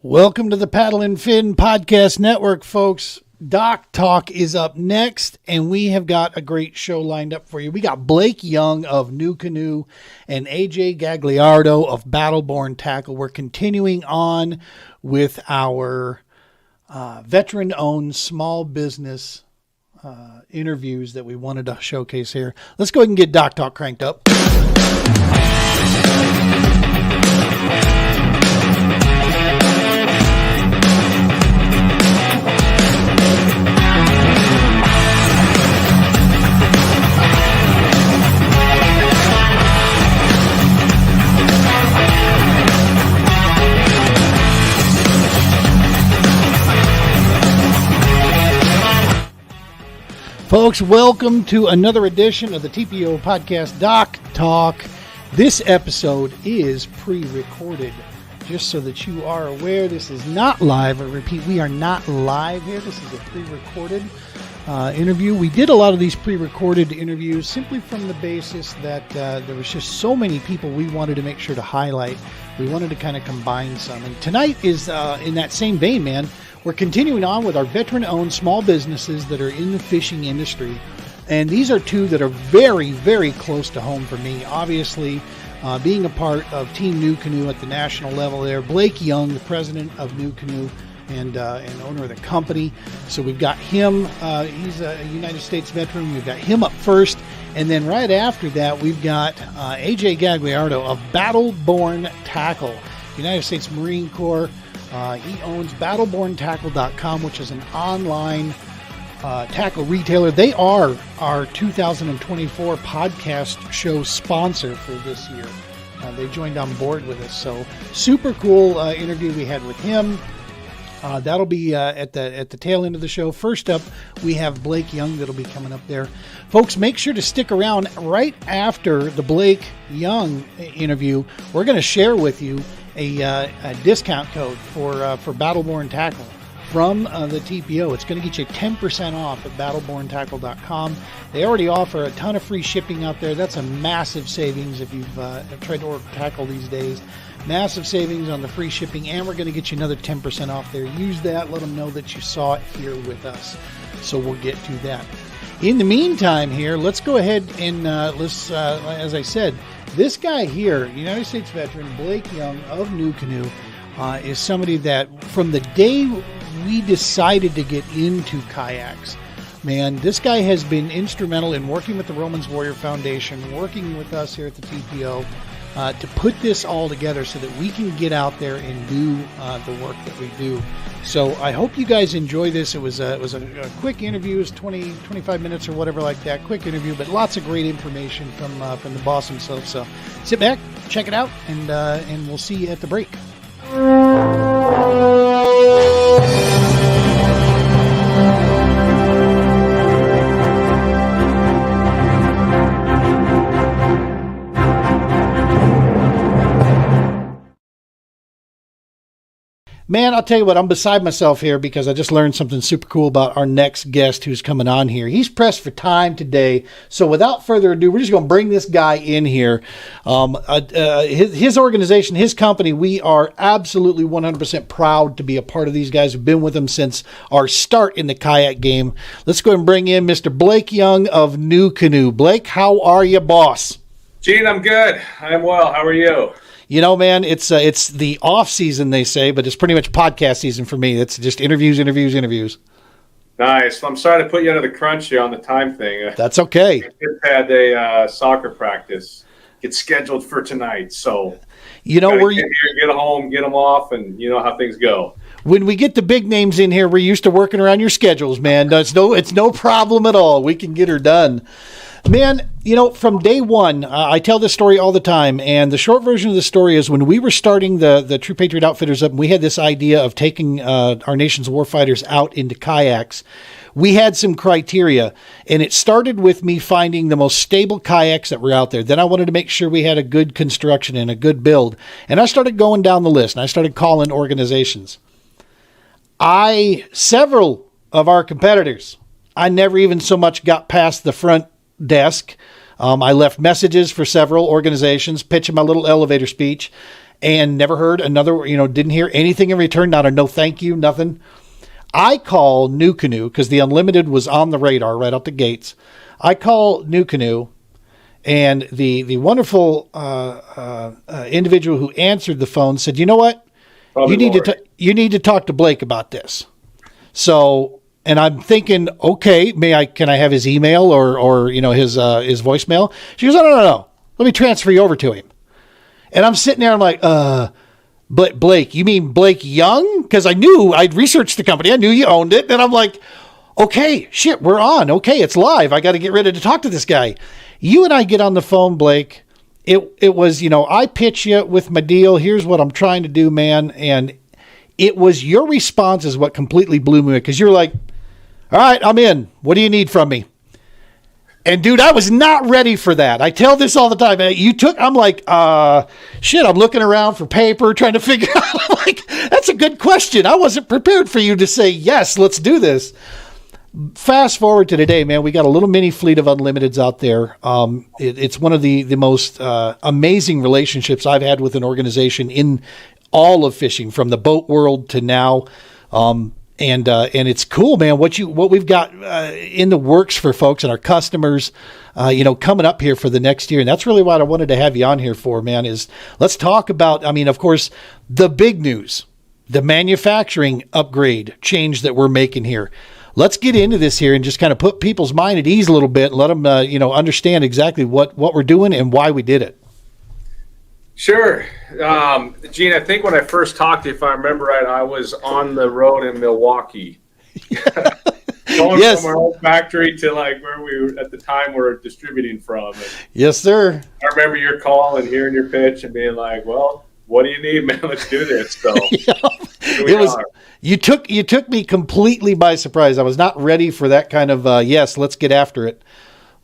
Welcome to the Paddle and Fin Podcast Network, folks. Doc Talk is up next, and we have got a great show lined up for you. We got Blake Young of NUCANOE and AJ Gagliardo of Battleborn Tackle. We're continuing on with our veteran-owned small business interviews that we wanted to showcase here. Let's go ahead and get Doc Talk cranked up. Folks, welcome to another edition of the TPO podcast, Doc Talk. This episode is pre-recorded. Just so that you are aware, this is not live. I repeat, we are not live here. This is a pre-recorded interview. We did a lot of these pre-recorded interviews simply from the basis that there was just so many people we wanted to make sure to highlight. We wanted to kind of combine some. And tonight is in that same vein, man. We're continuing on with our veteran-owned small businesses that are in the fishing industry. And these are two that are very, very close to home for me. Obviously, being a part of Team NUCANOE at the national level there. Blake Young, the president of NUCANOE and owner of the company. So we've got him. He's a United States veteran. We've got him up first. And then right after that, we've got AJ Gagliardo of Battleborn Tackle, United States Marine Corps. He owns battleborntackle.com, which is an online tackle retailer. They are our 2024 podcast show sponsor for this year. They joined on board with us. So super cool interview we had with him. That'll be at the tail end of the show. First up, we have Blake Young that'll be coming up there. Folks, make sure to stick around. Right after the Blake Young interview, we're going to share with you a discount code for Battleborn Tackle from the TPO. It's going to get you 10% off at battleborntackle.com. They already offer a ton of free shipping out there. That's a massive savings if you've tried to order tackle these days. Massive savings on the free shipping, and we're going to get you another 10% off there. Use that. Let them know that you saw it here with us. So we'll get to that. In the meantime here, let's go ahead and as I said, this guy here, United States veteran, Blake Young of NUCANOE, is somebody that from the day we decided to get into kayaks, man, this guy has been instrumental in working with the Romans Warrior Foundation, working with us here at the TPO, to put this all together so that we can get out there and do the work that we do. So I hope you guys enjoy this. It was a quick interview. It was 25 minutes or whatever like that. Quick interview, but lots of great information from the boss himself. So sit back, check it out, and we'll see you at the break. Man, I'll tell you what, I'm beside myself here because I just learned something super cool about our next guest who's coming on here. He's pressed for time today. So without further ado, we're just going to bring this guy in here. His organization, his company, we are absolutely 100% proud to be a part of these guys. We've been with them since our start in the kayak game. Let's go and bring in Mr. Blake Young of NUCANOE. Blake, how are you, boss? Gene, I'm good. I'm well. How are you? You know, man, it's the off season, they say, but it's pretty much podcast season for me. It's just interviews. Nice. I'm sorry to put you under the crunch here on the time thing. That's okay. I had a soccer practice get scheduled for tonight, so you know we're get home, get them off, and you know how things go. When we get the big names in here, we're used to working around your schedules, man. It's no problem at all. We can get her done. Man, you know, from day one, I tell this story all the time, and the short version of the story is when we were starting the True Patriot Outfitters up, and we had this idea of taking our nation's warfighters out into kayaks, we had some criteria, and it started with me finding the most stable kayaks that were out there. Then I wanted to make sure we had a good construction and a good build, and I started going down the list, and I started calling organizations. Several of our competitors, I never even so much got past the front desk. I left messages for several organizations, pitching my little elevator speech, and never heard another, didn't hear anything in return, not a no thank you, nothing. I call NUCANOE because the unlimited was on the radar right out the gates. I call NUCANOE, and the wonderful individual who answered the phone said, "You know what? You need to talk to Blake about this." So, and I'm thinking, okay, can I have his email or his voicemail? She goes, no. Let me transfer you over to him. And I'm sitting there, I'm like, but Blake, you mean Blake Young? Because I'd researched the company. I knew you owned it. And I'm like, okay, shit, we're on. Okay, it's live. I got to get ready to talk to this guy. You and I get on the phone, Blake. It was, I pitch you with my deal. Here's what I'm trying to do, man. And it was your response is what completely blew me away, because you're like, all right, I'm in. What do you need from me? And dude, I was not ready for that. I tell this all the time. I'm like, shit, I'm looking around for paper, trying to figure out. I'm like, that's a good question. I wasn't prepared for you to say, yes, let's do this. Fast forward to today, man, we got a little mini fleet of unlimiteds out there. It's one of the most amazing relationships I've had with an organization in all of fishing, from the boat world to now. And it's cool, man, what we've got in the works for folks and our customers, coming up here for the next year. And that's really what I wanted to have you on here for, man, is let's talk about, of course, the big news, the manufacturing upgrade change that we're making here. Let's get into this here and just kind of put people's mind at ease a little bit and let them, understand exactly what we're doing and why we did it. Sure. Gene, I think when I first talked to you, if I remember right, I was on the road in Milwaukee. Going yes. From our old factory to like where we were at the time were distributing from. And yes, sir. I remember your call and hearing your pitch and being like, well, what do you need, man? Let's do this. So you took me completely by surprise. I was not ready for that kind of, yes, let's get after it.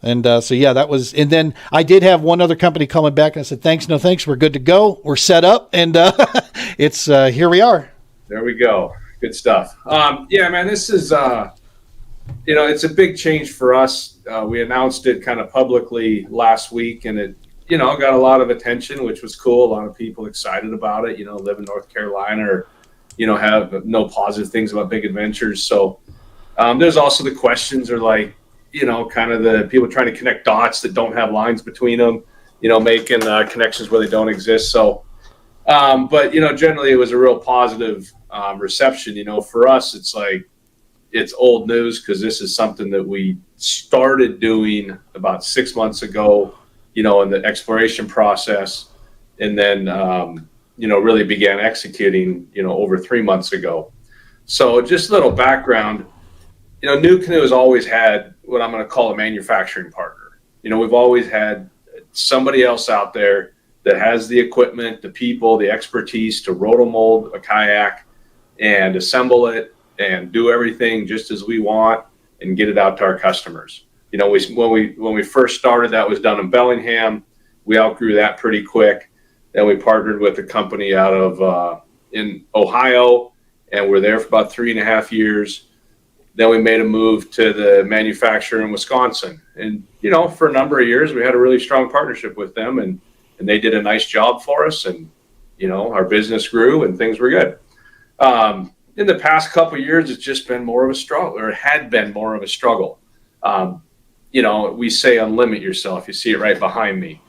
And that was, and then I did have one other company calling back and I said, thanks, no thanks. We're good to go. We're set up, and it's here we are. There we go. Good stuff. Man, this is, it's a big change for us. We announced it kind of publicly last week, and it, got a lot of attention, which was cool. A lot of people excited about it, live in North Carolina or, have no positive things about big adventures. So there's also the questions are like, kind of the people trying to connect dots that don't have lines between them, making connections where they don't exist. So, but, generally it was a real positive reception. For us, it's like, it's old news because this is something that we started doing about 6 months ago, in the exploration process, and then, really began executing, over 3 months ago. So just a little background. NUCANOE has always had what I'm going to call a manufacturing partner. We've always had somebody else out there that has the equipment, the people, the expertise to rotomold a kayak and assemble it and do everything just as we want and get it out to our customers. When we first started, that was done in Bellingham. We outgrew that pretty quick. Then we partnered with a company out of in Ohio, and we're there for about 3.5 years. Then we made a move to the manufacturer in Wisconsin. And, for a number of years, we had a really strong partnership with them, and they did a nice job for us. And, our business grew and things were good. In the past couple of years, it's just been more of a struggle, or it had been more of a struggle. We say unlimit yourself. You see it right behind me.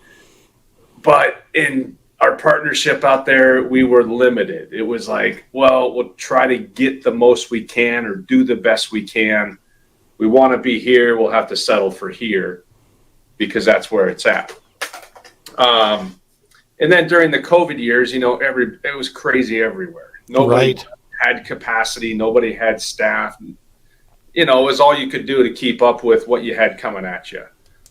But in our partnership out there, we were limited. It was like, well, we'll try to get the most we can or do the best we can. We want to be here. We'll have to settle for here because that's where it's at. And then during the COVID years, it was crazy everywhere. Nobody had capacity. Nobody had staff. It was all you could do to keep up with what you had coming at you.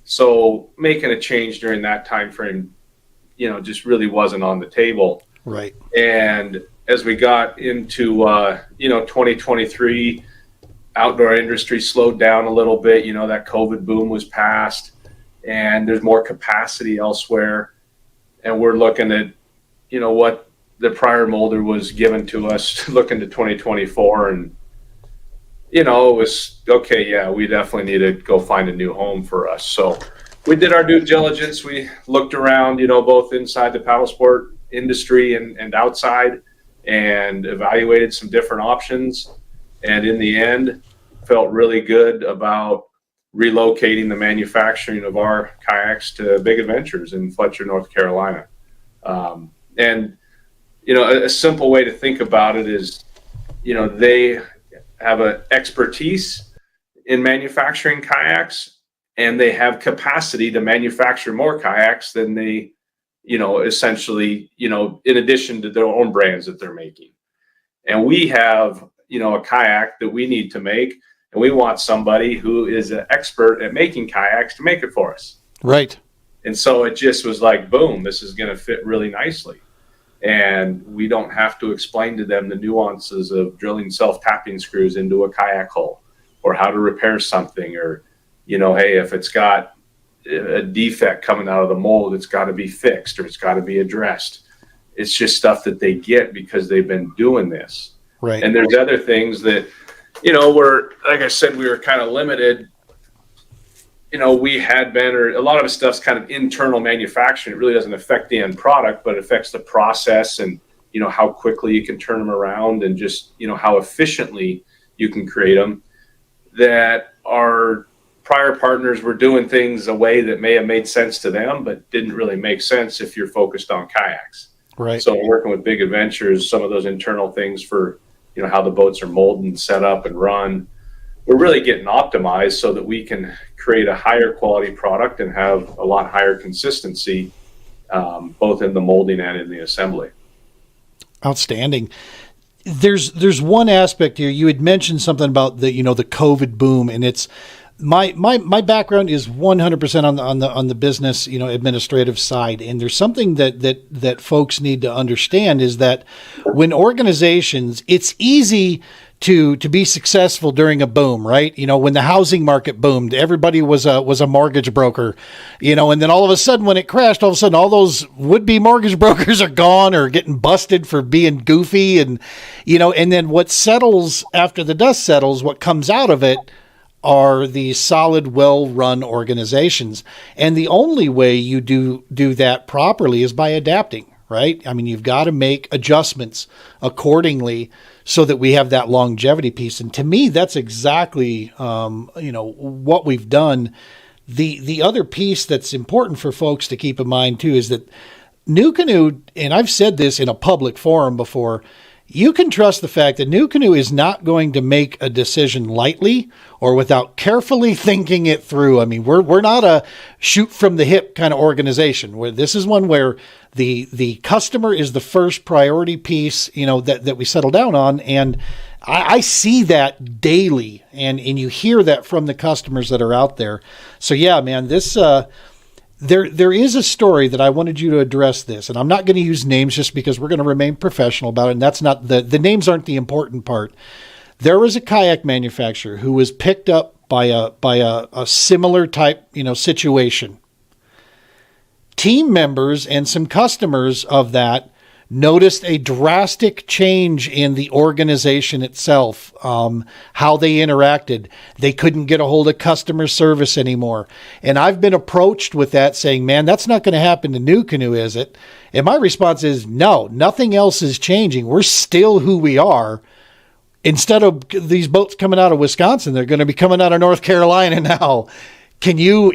So making a change during that time frame, just really wasn't on the table. Right. And as we got into, 2023, outdoor industry slowed down a little bit. That COVID boom was past, and there's more capacity elsewhere. And we're looking at, what the prior molder was given to us, looking to 2024. And, it was, okay, yeah, we definitely need to go find a new home for us. So we did our due diligence. We looked around, both inside the paddle sport industry and outside, and evaluated some different options. And in the end, felt really good about relocating the manufacturing of our kayaks to Big Adventures in Fletcher, North Carolina. And, a simple way to think about it is, they have an expertise in manufacturing kayaks, and they have capacity to manufacture more kayaks than they, essentially, in addition to their own brands that they're making. And we have, a kayak that we need to make, and we want somebody who is an expert at making kayaks to make it for us. Right. And so it just was like, boom, this is going to fit really nicely. And we don't have to explain to them the nuances of drilling self-tapping screws into a kayak hull, or how to repair something, or, hey, if it's got a defect coming out of the mold, it's got to be fixed, or it's got to be addressed. It's just stuff that they get because they've been doing this. Right. And there's other things that, we're, like I said, we were kind of limited. We had been, or a lot of the stuff's kind of internal manufacturing. It really doesn't affect the end product, but it affects the process and, how quickly you can turn them around, and just, how efficiently you can create them. That our prior partners were doing things a way that may have made sense to them, but didn't really make sense if you're focused on kayaks. Right. So working with Big Adventures, some of those internal things for, how the boats are molded and set up and run, we're really getting optimized so that we can create a higher quality product and have a lot higher consistency, both in the molding and in the assembly. Outstanding. There's one aspect here. You had mentioned something about the the COVID boom, and it's my background is 100% on the business administrative side, and there's something that folks need to understand is that when organizations, it's easy to be successful during a boom, right? When the housing market boomed, everybody was a mortgage broker, and then all of a sudden when it crashed, all of a sudden all those would-be mortgage brokers are gone or getting busted for being goofy, and and then what settles after the dust settles, what comes out of it are the solid, well-run organizations. And the only way you do that properly is by adapting, right? I mean, you've got to make adjustments accordingly so that we have that longevity piece. And to me, that's exactly, what we've done. The other piece that's important for folks to keep in mind too is that NUCANOE, and I've said this in a public forum before, you can trust the fact that NUCANOE is not going to make a decision lightly or without carefully thinking it through. I mean, we're not a shoot from the hip kind of organization. Where this is one where the customer is the first priority piece, that we settle down on. And I see that daily, and you hear that from the customers that are out there. So yeah, man, this There is a story that I wanted you to address this, and I'm not going to use names just because we're going to remain professional about it, and that's not the names aren't the important part. There was a kayak manufacturer who was picked up by a similar type, situation. Team members and some customers of that noticed a drastic change in the organization itself, how they interacted. They couldn't get a hold of customer service anymore. And I've been approached with that saying, man, that's not going to happen to NUCANOE, is it? And my response is, no, nothing else is changing. We're still who we are. Instead of these boats coming out of Wisconsin, they're going to be coming out of North Carolina now. Can you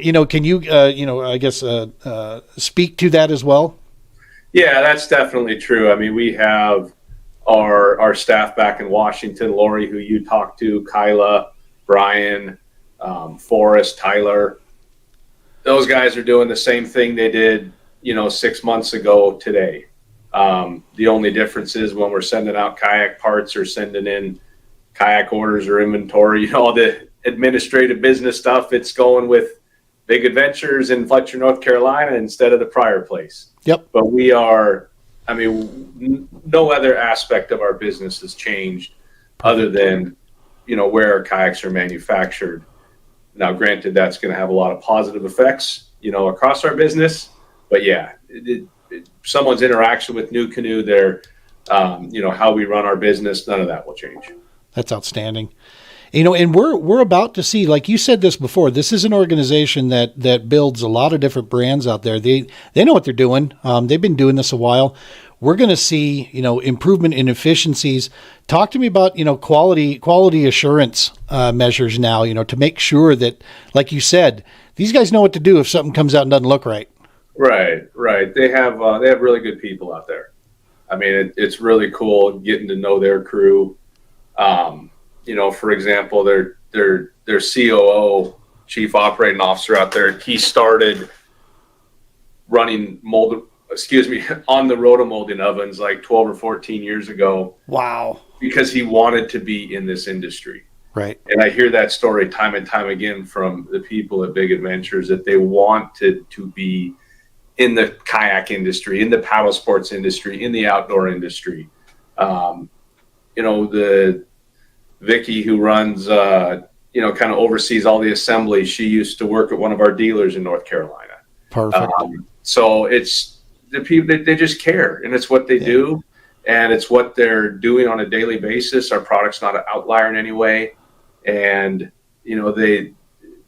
speak to that as well? Yeah, that's definitely true. I mean, we have our staff back in Washington, Lori, who you talked to, Kyla, Brian, Forrest, Tyler. Those guys are doing the same thing they did, 6 months ago today. The only difference is when we're sending out kayak parts or sending in kayak orders or inventory, all the administrative business stuff, it's going with Big Adventures in Fletcher, North Carolina instead of the prior place. Yep. But no other aspect of our business has changed other than, where our kayaks are manufactured. Now, granted, that's going to have a lot of positive effects, across our business. But yeah, someone's interaction with NUCANOE, their, how we run our business, none of that will change. That's outstanding. And we're about to see, like you said this before, this is an organization that builds a lot of different brands out there. They know what they're doing. They've been doing this a while. We're going to see, improvement in efficiencies. Talk to me about, quality assurance measures now, to make sure that, like you said, these guys know what to do if something comes out and doesn't look right. Right. They have really good people out there. I mean, it's really cool getting to know their crew. For example, their COO, Chief Operating Officer out there, he started running on the rotomolding ovens like 12 or 14 years ago. Wow. Because he wanted to be in this industry. Right. And I hear that story time and time again from the people at Big Adventures, that they wanted to be in the kayak industry, in the paddle sports industry, in the outdoor industry. The Vicky who runs, kind of oversees all the assembly. She used to work at one of our dealers in North Carolina. Perfect. So it's the people, they just care, and it's what they do, and it's what they're doing on a daily basis. Our product's not an outlier in any way, and they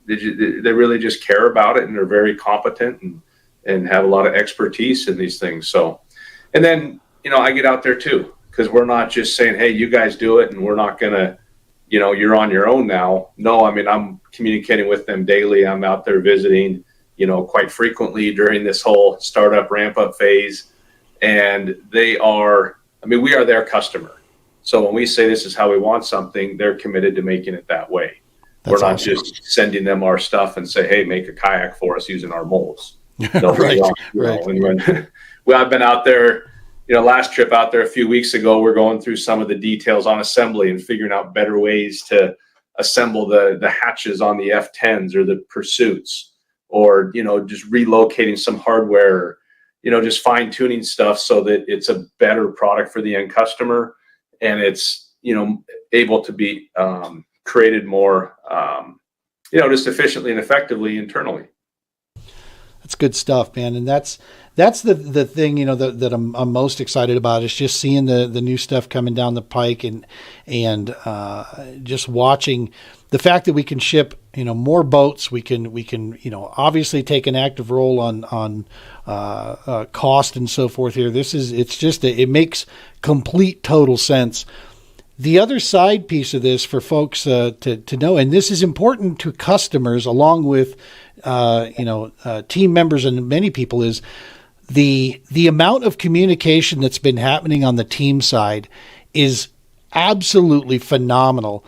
really just care about it, and they're very competent and have a lot of expertise in these things. So, and then I get out there too, because we're not just saying, hey, you guys do it, and we're not gonna, you're on your own now. No, I mean, I'm communicating with them daily. I'm out there visiting, quite frequently during this whole startup ramp up phase. And we are their customer. So when we say this is how we want something, they're committed to making it that way. We're not just sending them our stuff and say, hey, make a kayak for us using our molds. Right. And I've been out there, last trip out there a few weeks ago, we're going through some of the details on assembly and figuring out better ways to assemble the hatches on the F10s or the Pursuits, or, just relocating some hardware, just fine tuning stuff so that it's a better product for the end customer. And it's, able to be created more, just efficiently and effectively internally. That's good stuff, man. And that's the thing, that I'm most excited about, is just seeing the new stuff coming down the pike and just watching the fact that we can ship, more boats. We can, obviously take an active role on cost and so forth here. It makes complete total sense. The other side piece of this for folks to know, and this is important to customers along with team members and many people, is the amount of communication that's been happening on the team side is absolutely phenomenal.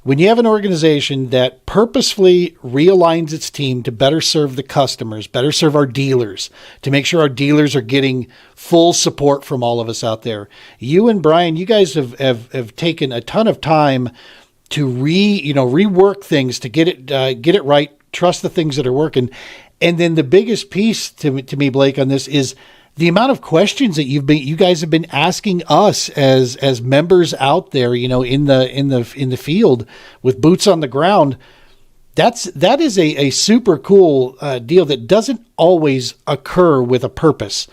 When you have an organization that purposefully realigns its team to better serve the customers, better serve our dealers, to make sure our dealers are getting full support from all of us out there. You and Brian, you guys have taken a ton of time to rework things, to get it right, trust the things that are working. And then the biggest piece to me, Blake, on this is the amount of questions that you guys have been asking us as members out there, in the field with boots on the ground. That is a super cool deal that doesn't always occur with a purpose.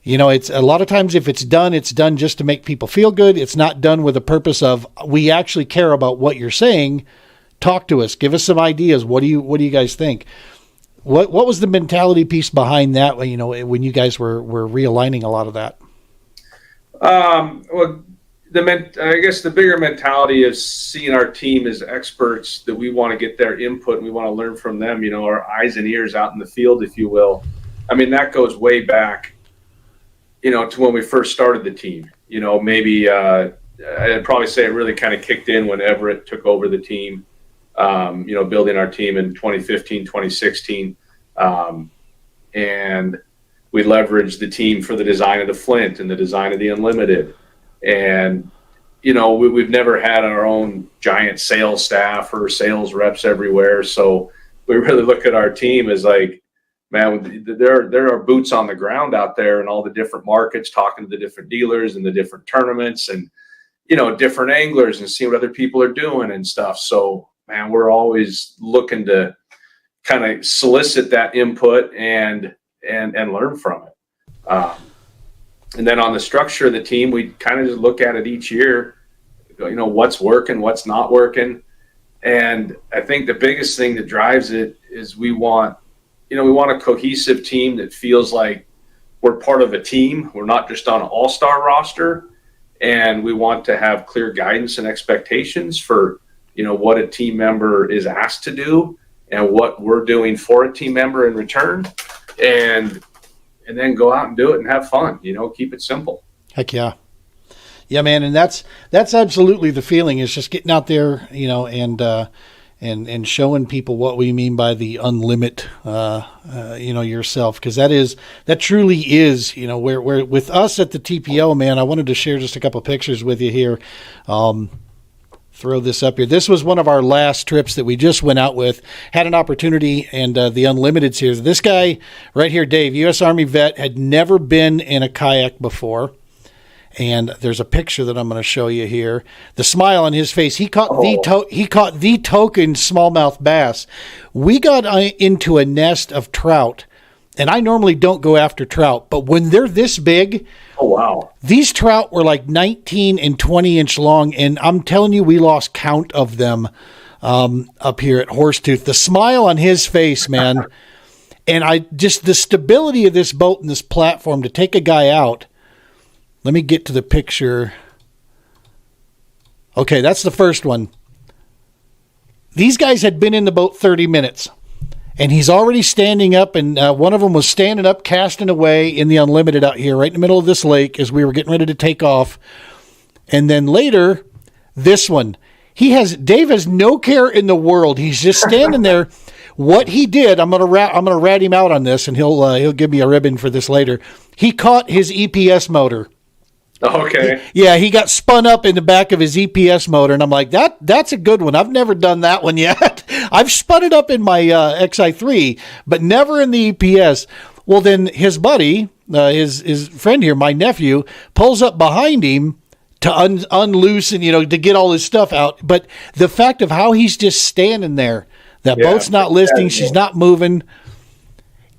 It's a lot of times, if it's done just to make people feel good. It's not done with a purpose of, we actually care about what you're saying. Talk to us, give us some ideas. What do you guys think? What was the mentality piece behind that, when you guys were realigning a lot of that? Well, I guess the bigger mentality is seeing our team as experts, that we want to get their input and we want to learn from them, our eyes and ears out in the field, if you will. I mean, that goes way back, to when we first started the team. Maybe I'd probably say it really kind of kicked in when Everett took over the team. Building our team in 2015, 2016. And we leveraged the team for the design of the Flint and the design of the Unlimited. And, we've never had our own giant sales staff or sales reps everywhere. So we really look at our team as like, man, there are boots on the ground out there in all the different markets, talking to the different dealers and the different tournaments and, different anglers, and seeing what other people are doing and stuff. So, man, we're always looking to kind of solicit that input and learn from it. And then on the structure of the team, we kind of just look at it each year, what's working, what's not working. And I think the biggest thing that drives it is we want a cohesive team that feels like we're part of a team. We're not just on an all-star roster, and we want to have clear guidance and expectations for, what a team member is asked to do and what we're doing for a team member in return, and then go out and do it and have fun, keep it simple. Heck yeah. Yeah, man. And that's absolutely the feeling, is just getting out there, and showing people what we mean by the unlimit, yourself. Cause that truly is, where with us at the TPO, man, I wanted to share just a couple of pictures with you here. Throw this up here. This was one of our last trips that we just went out with, had an opportunity, and the Unlimited's here. This guy right here, Dave, U.S. Army vet, had never been in a kayak before. And there's a picture that I'm going to show you here. The smile on his face. He caught the token smallmouth bass. We got into a nest of trout, and I normally don't go after trout, but when they're this big, oh wow, these trout were like 19 and 20 inch long, and I'm telling you, we lost count of them up here at Horsetooth. The smile on his face, man, and the stability of this boat and this platform to take a guy out. Let me get to the picture. Okay, that's the first one. These guys had been in the boat 30 minutes, and he's already standing up, and one of them was standing up, casting away in the Unlimited out here, right in the middle of this lake as we were getting ready to take off. And then later, this one. Dave has no care in the world. He's just standing there. What he did, I'm gonna rat him out on this, and he'll give me a ribbon for this later. He caught his EPS motor. Okay. He got spun up in the back of his EPS motor, and I'm like, that's a good one. I've never done that one yet. I've spun it up in my XI3, but never in the EPS. Well, then his buddy, his friend here, my nephew, pulls up behind him to unloose and, to get all his stuff out. But the fact of how he's just standing there, that boat's not listing, she's not moving.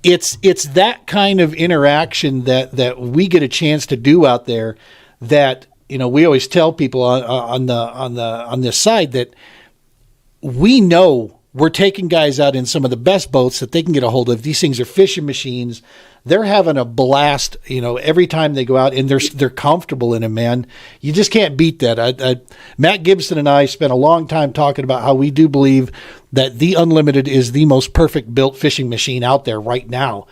It's that kind of interaction that we get a chance to do out there that, we always tell people on this side that we know we're taking guys out in some of the best boats that they can get a hold of. These things are fishing machines. They're having a blast, every time they go out, and they're comfortable in them, man. You just can't beat that. Matt Gibson and I spent a long time talking about how we do believe that the Unlimited is the most perfect built fishing machine out there right now.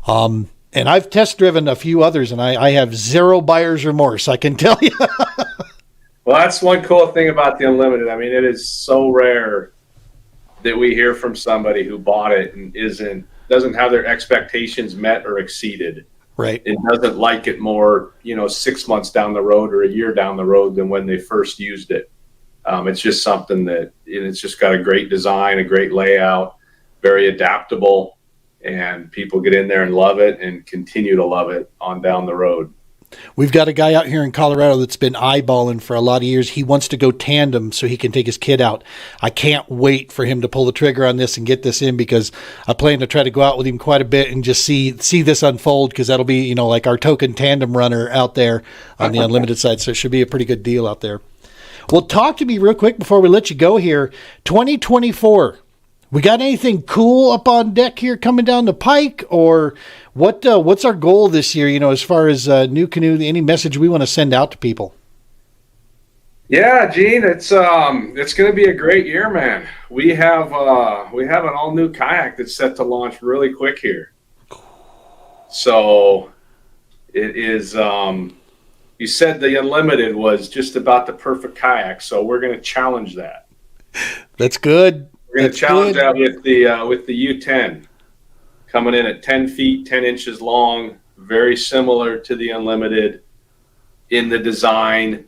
And I've test driven a few others, and I have zero buyer's remorse, I can tell you. Well, that's one cool thing about the Unlimited. I mean, it is so rare that we hear from somebody who bought it and doesn't have their expectations met or exceeded. Right. It doesn't like it more, 6 months down the road or a year down the road than when they first used it. It's just something that it's just got a great design, a great layout, very adaptable, and people get in there and love it and continue to love it on down the road. We've got a guy out here in Colorado that's been eyeballing for a lot of years. He wants to go tandem so he can take his kid out. I can't wait for him to pull the trigger on this and get this in, because I plan to try to go out with him quite a bit and just see this unfold, because that'll be, like our token tandem runner out there on the Unlimited side. So it should be a pretty good deal out there. Well, talk to me real quick before we let you go here. 2024. We got anything cool up on deck here coming down the pike, or what's our goal this year, as far as NUCANOE, any message we want to send out to people? Yeah, Gene, it's going to be a great year, man. We have an all new kayak that's set to launch really quick here. So it is, you said the Unlimited was just about the perfect kayak, so we're going to challenge that. That's good. We're going to challenge that with the U10 coming in at 10 feet, 10 inches long, very similar to the Unlimited in the design,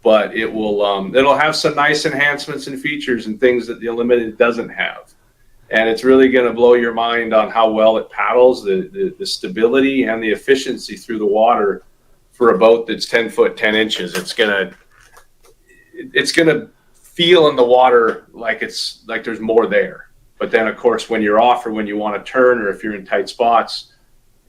but it'll have some nice enhancements and features and things that the Unlimited doesn't have. And it's really going to blow your mind on how well it paddles, the stability and the efficiency through the water for a boat that's 10 foot, 10 inches. It's going to feel in the water like there's more there. But then, of course, when you're off or when you want to turn or if you're in tight spots,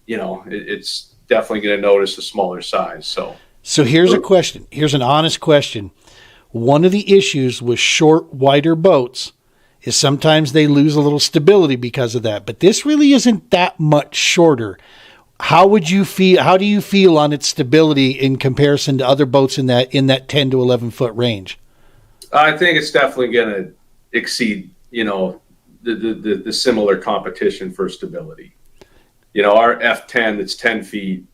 it's definitely going to notice a smaller size. So here's a question. Here's an honest question. one of the issues with short, wider boats is sometimes they lose a little stability because of that. But this really isn't that much shorter. How would you feel? How do you feel on its stability in comparison to other boats in that 10 to 11 foot range? I think it's definitely going to exceed, the similar competition for stability. Our F10 that's 10 feet,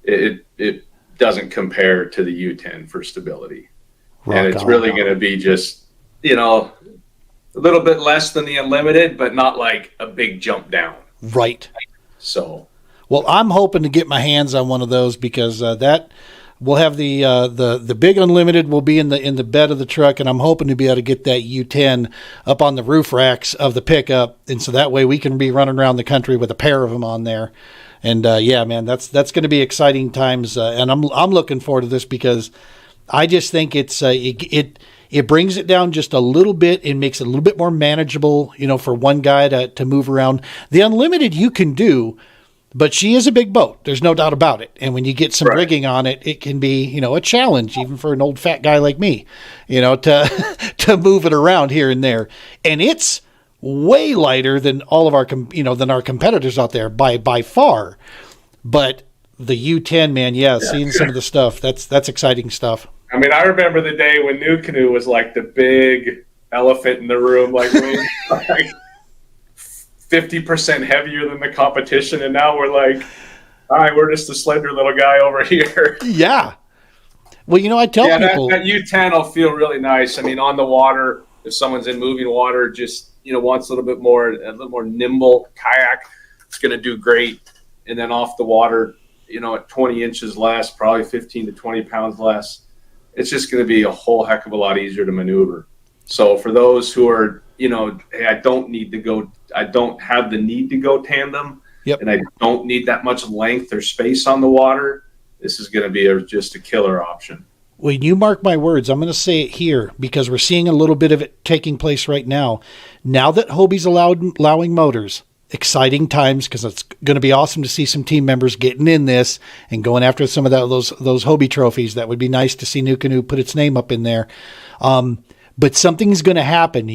it doesn't compare to the U10 for stability. And it's really going to be just, a little bit less than the Unlimited, but not like a big jump down. Right. So. Well, I'm hoping to get my hands on one of those because that we'll have the big Unlimited will be in the bed of the truck, and I'm hoping to be able to get that U10 up on the roof racks of the pickup, and so that way we can be running around the country with a pair of them on there. And yeah, man, that's going to be exciting times, and I'm looking forward to this because I just think it brings it down just a little bit and makes it a little bit more manageable, for one guy to move around. The Unlimited you can do. But she is a big boat. There's no doubt about it. And when you get some rigging on it, it can be, a challenge, even for an old fat guy like me, to move it around here and there. And it's way lighter than all of our, than our competitors out there by far. But the U10, man, seeing some of the stuff, that's exciting stuff. I mean, I remember the day when NUCANOE was like the big elephant in the room, like 50% heavier than the competition, and now we're like, all right, we're just a slender little guy over here. Yeah. Well, I tell people that U10 will feel really nice. I mean, on the water, if someone's in moving water, just wants a little more nimble kayak, it's going to do great. And then off the water, at 20 inches less, probably 15 to 20 pounds less, it's just going to be a whole heck of a lot easier to maneuver. So for those who are, hey, I don't have the need to go tandem, and I don't need that much length or space on the water, this is going to be just a killer option. When you mark my words, I'm going to say it here because we're seeing a little bit of it taking place right now. Now that Hobie's allowing motors, exciting times because it's going to be awesome to see some team members getting in this and going after some of those Hobie trophies. That would be nice to see NUCANOE put its name up in there. But something's going to happen.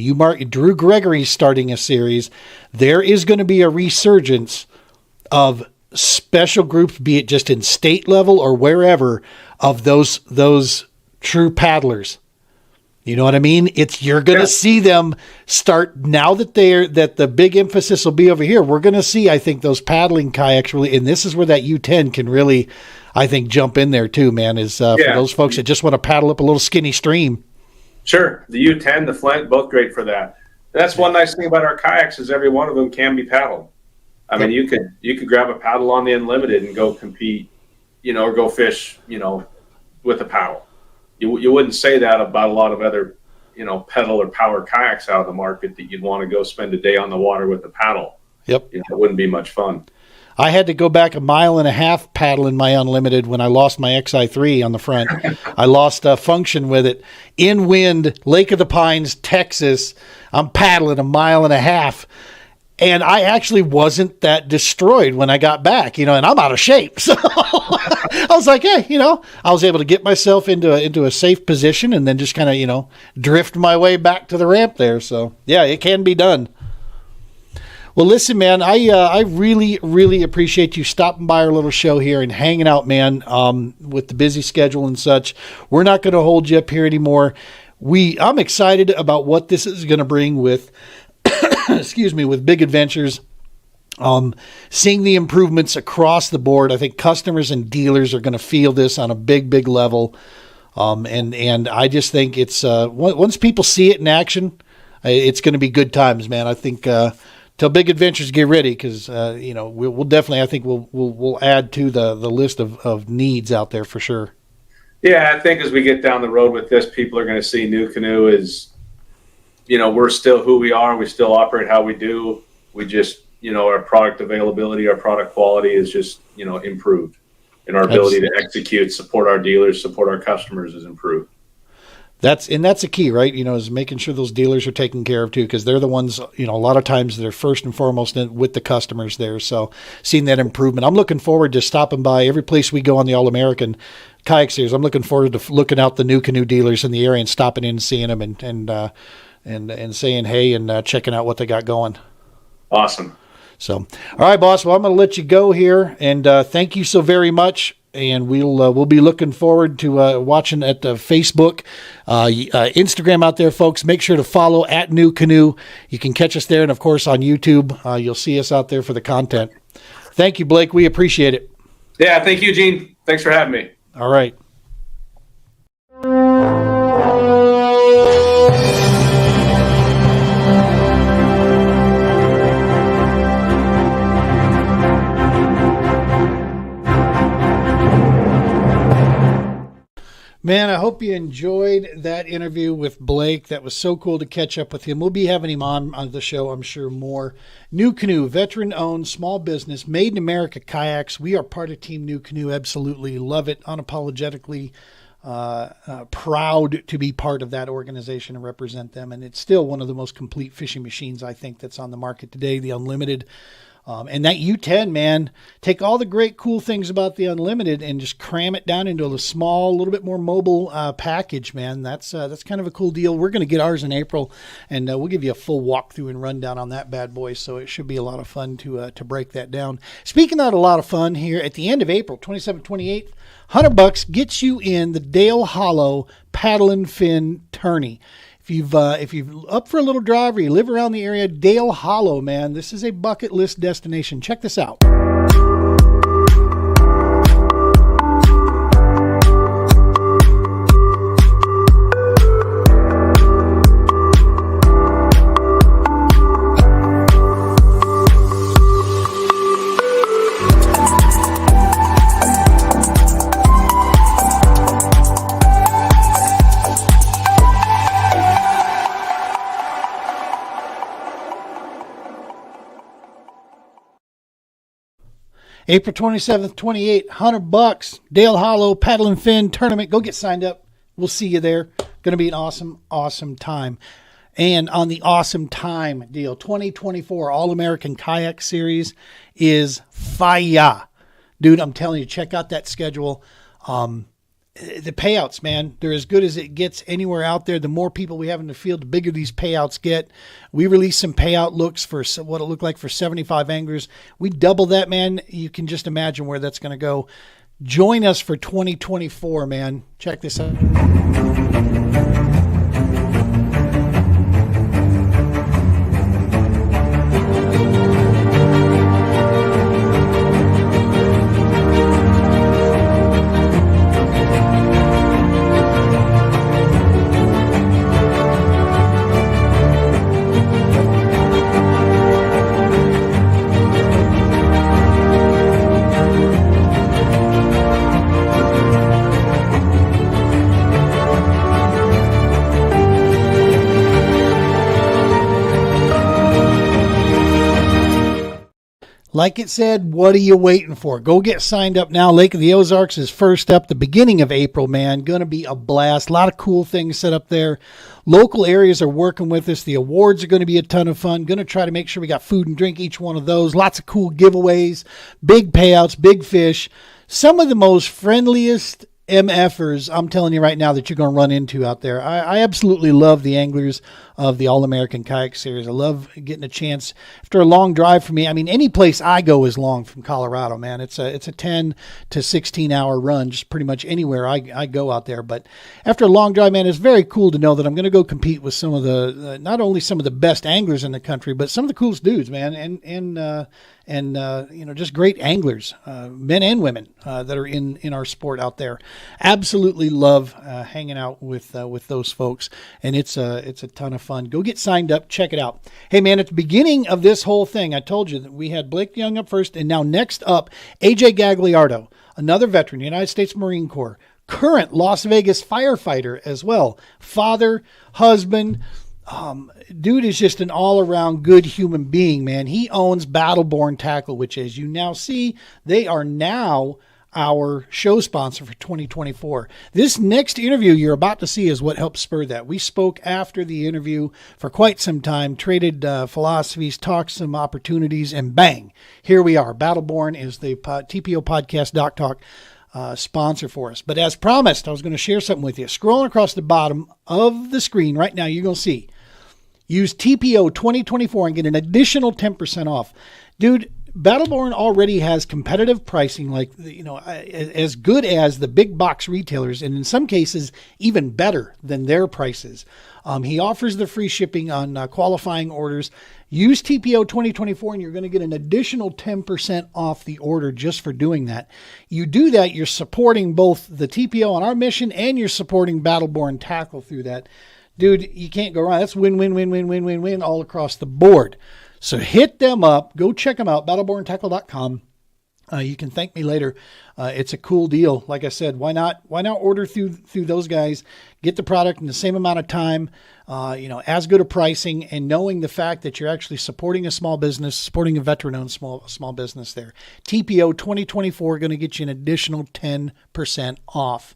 Drew Gregory's starting a series. There is going to be a resurgence of special groups, be it just in state level or wherever, of those true paddlers. You know what I mean? You're going to see them start now that the big emphasis will be over here. We're going to see, I think, those paddling kayaks really, and this is where that U10 can really, I think, jump in there too, man, for those folks that just want to paddle up a little skinny stream. Sure. The U10, the Flint, both great for that. That's one nice thing about our kayaks is every one of them can be paddled. I mean, you could grab a paddle on the Unlimited and go compete, or go fish, with a paddle. You wouldn't say that about a lot of other, pedal or power kayaks out of the market that you'd want to go spend a day on the water with a paddle. Yep. It wouldn't be much fun. I had to go back 1.5 miles paddling my Unlimited when I lost my XI3 on the front. I lost function with it. In wind, Lake of the Pines, Texas. I'm paddling 1.5 miles. And I actually wasn't that destroyed when I got back, and I'm out of shape. So I was like, hey, I was able to get myself into a safe position and then just kind of, drift my way back to the ramp there. So, yeah, it can be done. Well, listen, man, I really, really appreciate you stopping by our little show here and hanging out, man, with the busy schedule and such. We're not going to hold you up here anymore. I'm excited about what this is going to bring with, with Big Adventures. Seeing the improvements across the board. I think customers and dealers are going to feel this on a big, big level. And I just think it's, once people see it in action, it's going to be good times, man. I think, till Big Adventures get ready, because we'll definitely, I think we'll add to the list of needs out there for sure. Yeah, I think as we get down the road with this, people are going to see NUCANOE as, we're still who we are. We still operate how we do. We just, our product availability, our product quality is just, improved, and our ability to execute, support our dealers, support our customers is improved. That's the key, right? Is making sure those dealers are taken care of too, because they're the ones, a lot of times they're first and foremost with the customers there. So seeing that improvement, I'm looking forward to stopping by every place we go on the All-American Kayak Series. I'm looking forward to looking out the NUCANOE dealers in the area and stopping in and seeing them and saying hey and checking out what they got going. Awesome. So, all right, boss. Well, I'm going to let you go here, and thank you so very much. And we'll be looking forward to watching at Facebook, Instagram out there, folks. Make sure to follow at NUCANOE. You can catch us there, and of course on YouTube, you'll see us out there for the content. Thank you, Blake. We appreciate it. Yeah, thank you, Gene. Thanks for having me. All right. Man, I hope you enjoyed that interview with Blake. That was so cool to catch up with him. We'll be having him on the show, I'm sure, more. NUCANOE, veteran-owned, small business, made in America kayaks. We are part of Team NUCANOE. Absolutely love it. Unapologetically proud to be part of that organization and represent them. And it's still one of the most complete fishing machines, I think, that's on the market today, the Unlimited. And that U10, man, take all the great, cool things about the Unlimited and just cram it down into a small, a little bit more mobile package, man. That's kind of a cool deal. We're going to get ours in April, and we'll give you a full walkthrough and rundown on that bad boy. So it should be a lot of fun to break that down. Speaking of a lot of fun, here at the end of April, 27th, 28th, $100 gets you in the Dale Hollow Paddle and Fin Tourney. If you've up for a little drive or you live around the area, Dale Hollow, man, this is a bucket list destination. Check this out. April 27th, 28th, $100, Dale Hollow Paddle and Fin Tournament. Go get signed up. We'll see you there. Going to be an awesome, awesome time. And on the awesome time deal, 2024 All-American Kayak Series is fire. Dude, I'm telling you, check out that schedule. The payouts, man, they're as good as it gets anywhere out there. The more people we have in the field, the bigger these payouts get. We released some payout looks for what it looked like for 75 anglers. We double that, man. You can just imagine where that's going to go. Join us for 2024, man. Check this out. Like it said, what are you waiting for? Go get signed up now. Lake of the Ozarks is first up, the beginning of April, man. Going to be a blast. A lot of cool things set up there. Local areas are working with us. The awards are going to be a ton of fun. Going to try to make sure we got food and drink each one of those. Lots of cool giveaways, big payouts, big fish. Some of the most friendliest MFers, I'm telling you right now, that you're going to run into out there. I absolutely love the anglers of the All-American Kayak Series. I love getting a chance after a long drive for me. I mean, any place I go is long from Colorado, man. It's a 10 to 16 hour run, just pretty much anywhere I go out there. But after a long drive, man, it's very cool to know that I'm going to go compete with some of the, not only some of the best anglers in the country, but some of the coolest dudes, man. And just great anglers, men and women that are in our sport out there. Absolutely love hanging out with those folks, and it's a ton of fun. Go get signed up, check it out. Hey man, at the beginning of this whole thing, I told you that we had Blake Young up first, and now next up, AJ Gagliardo, another veteran, United States Marine Corps, current Las Vegas firefighter as well, father, husband. Dude is just an all-around good human being, man. He owns Battleborn Tackle, which, as you now see, they are now our show sponsor for 2024. This next interview you're about to see is what helped spur that. We spoke after the interview for quite some time, traded philosophies, talked some opportunities, and bang, here we are. Battleborn is the TPO podcast Doc Talk sponsor for us. But as promised, I was going to share something with you. Scrolling across the bottom of the screen right now, you're going to see, use TPO 2024 and get an additional 10% off. Dude, Battleborn already has competitive pricing, like, as good as the big box retailers, and in some cases, even better than their prices. He offers the free shipping on qualifying orders. Use TPO 2024 and you're going to get an additional 10% off the order just for doing that. You do that, you're supporting both the TPO on our mission and you're supporting Battleborn Tackle through that. Dude, you can't go wrong. That's win, win, win, win, win, win, win all across the board. So hit them up. Go check them out, battleborntackle.com. You can thank me later. It's a cool deal. Like I said, why not order through those guys, get the product in the same amount of time, as good a pricing, and knowing the fact that you're actually supporting a small business, supporting a veteran-owned small business there. TPO 2024 going to get you an additional 10% off.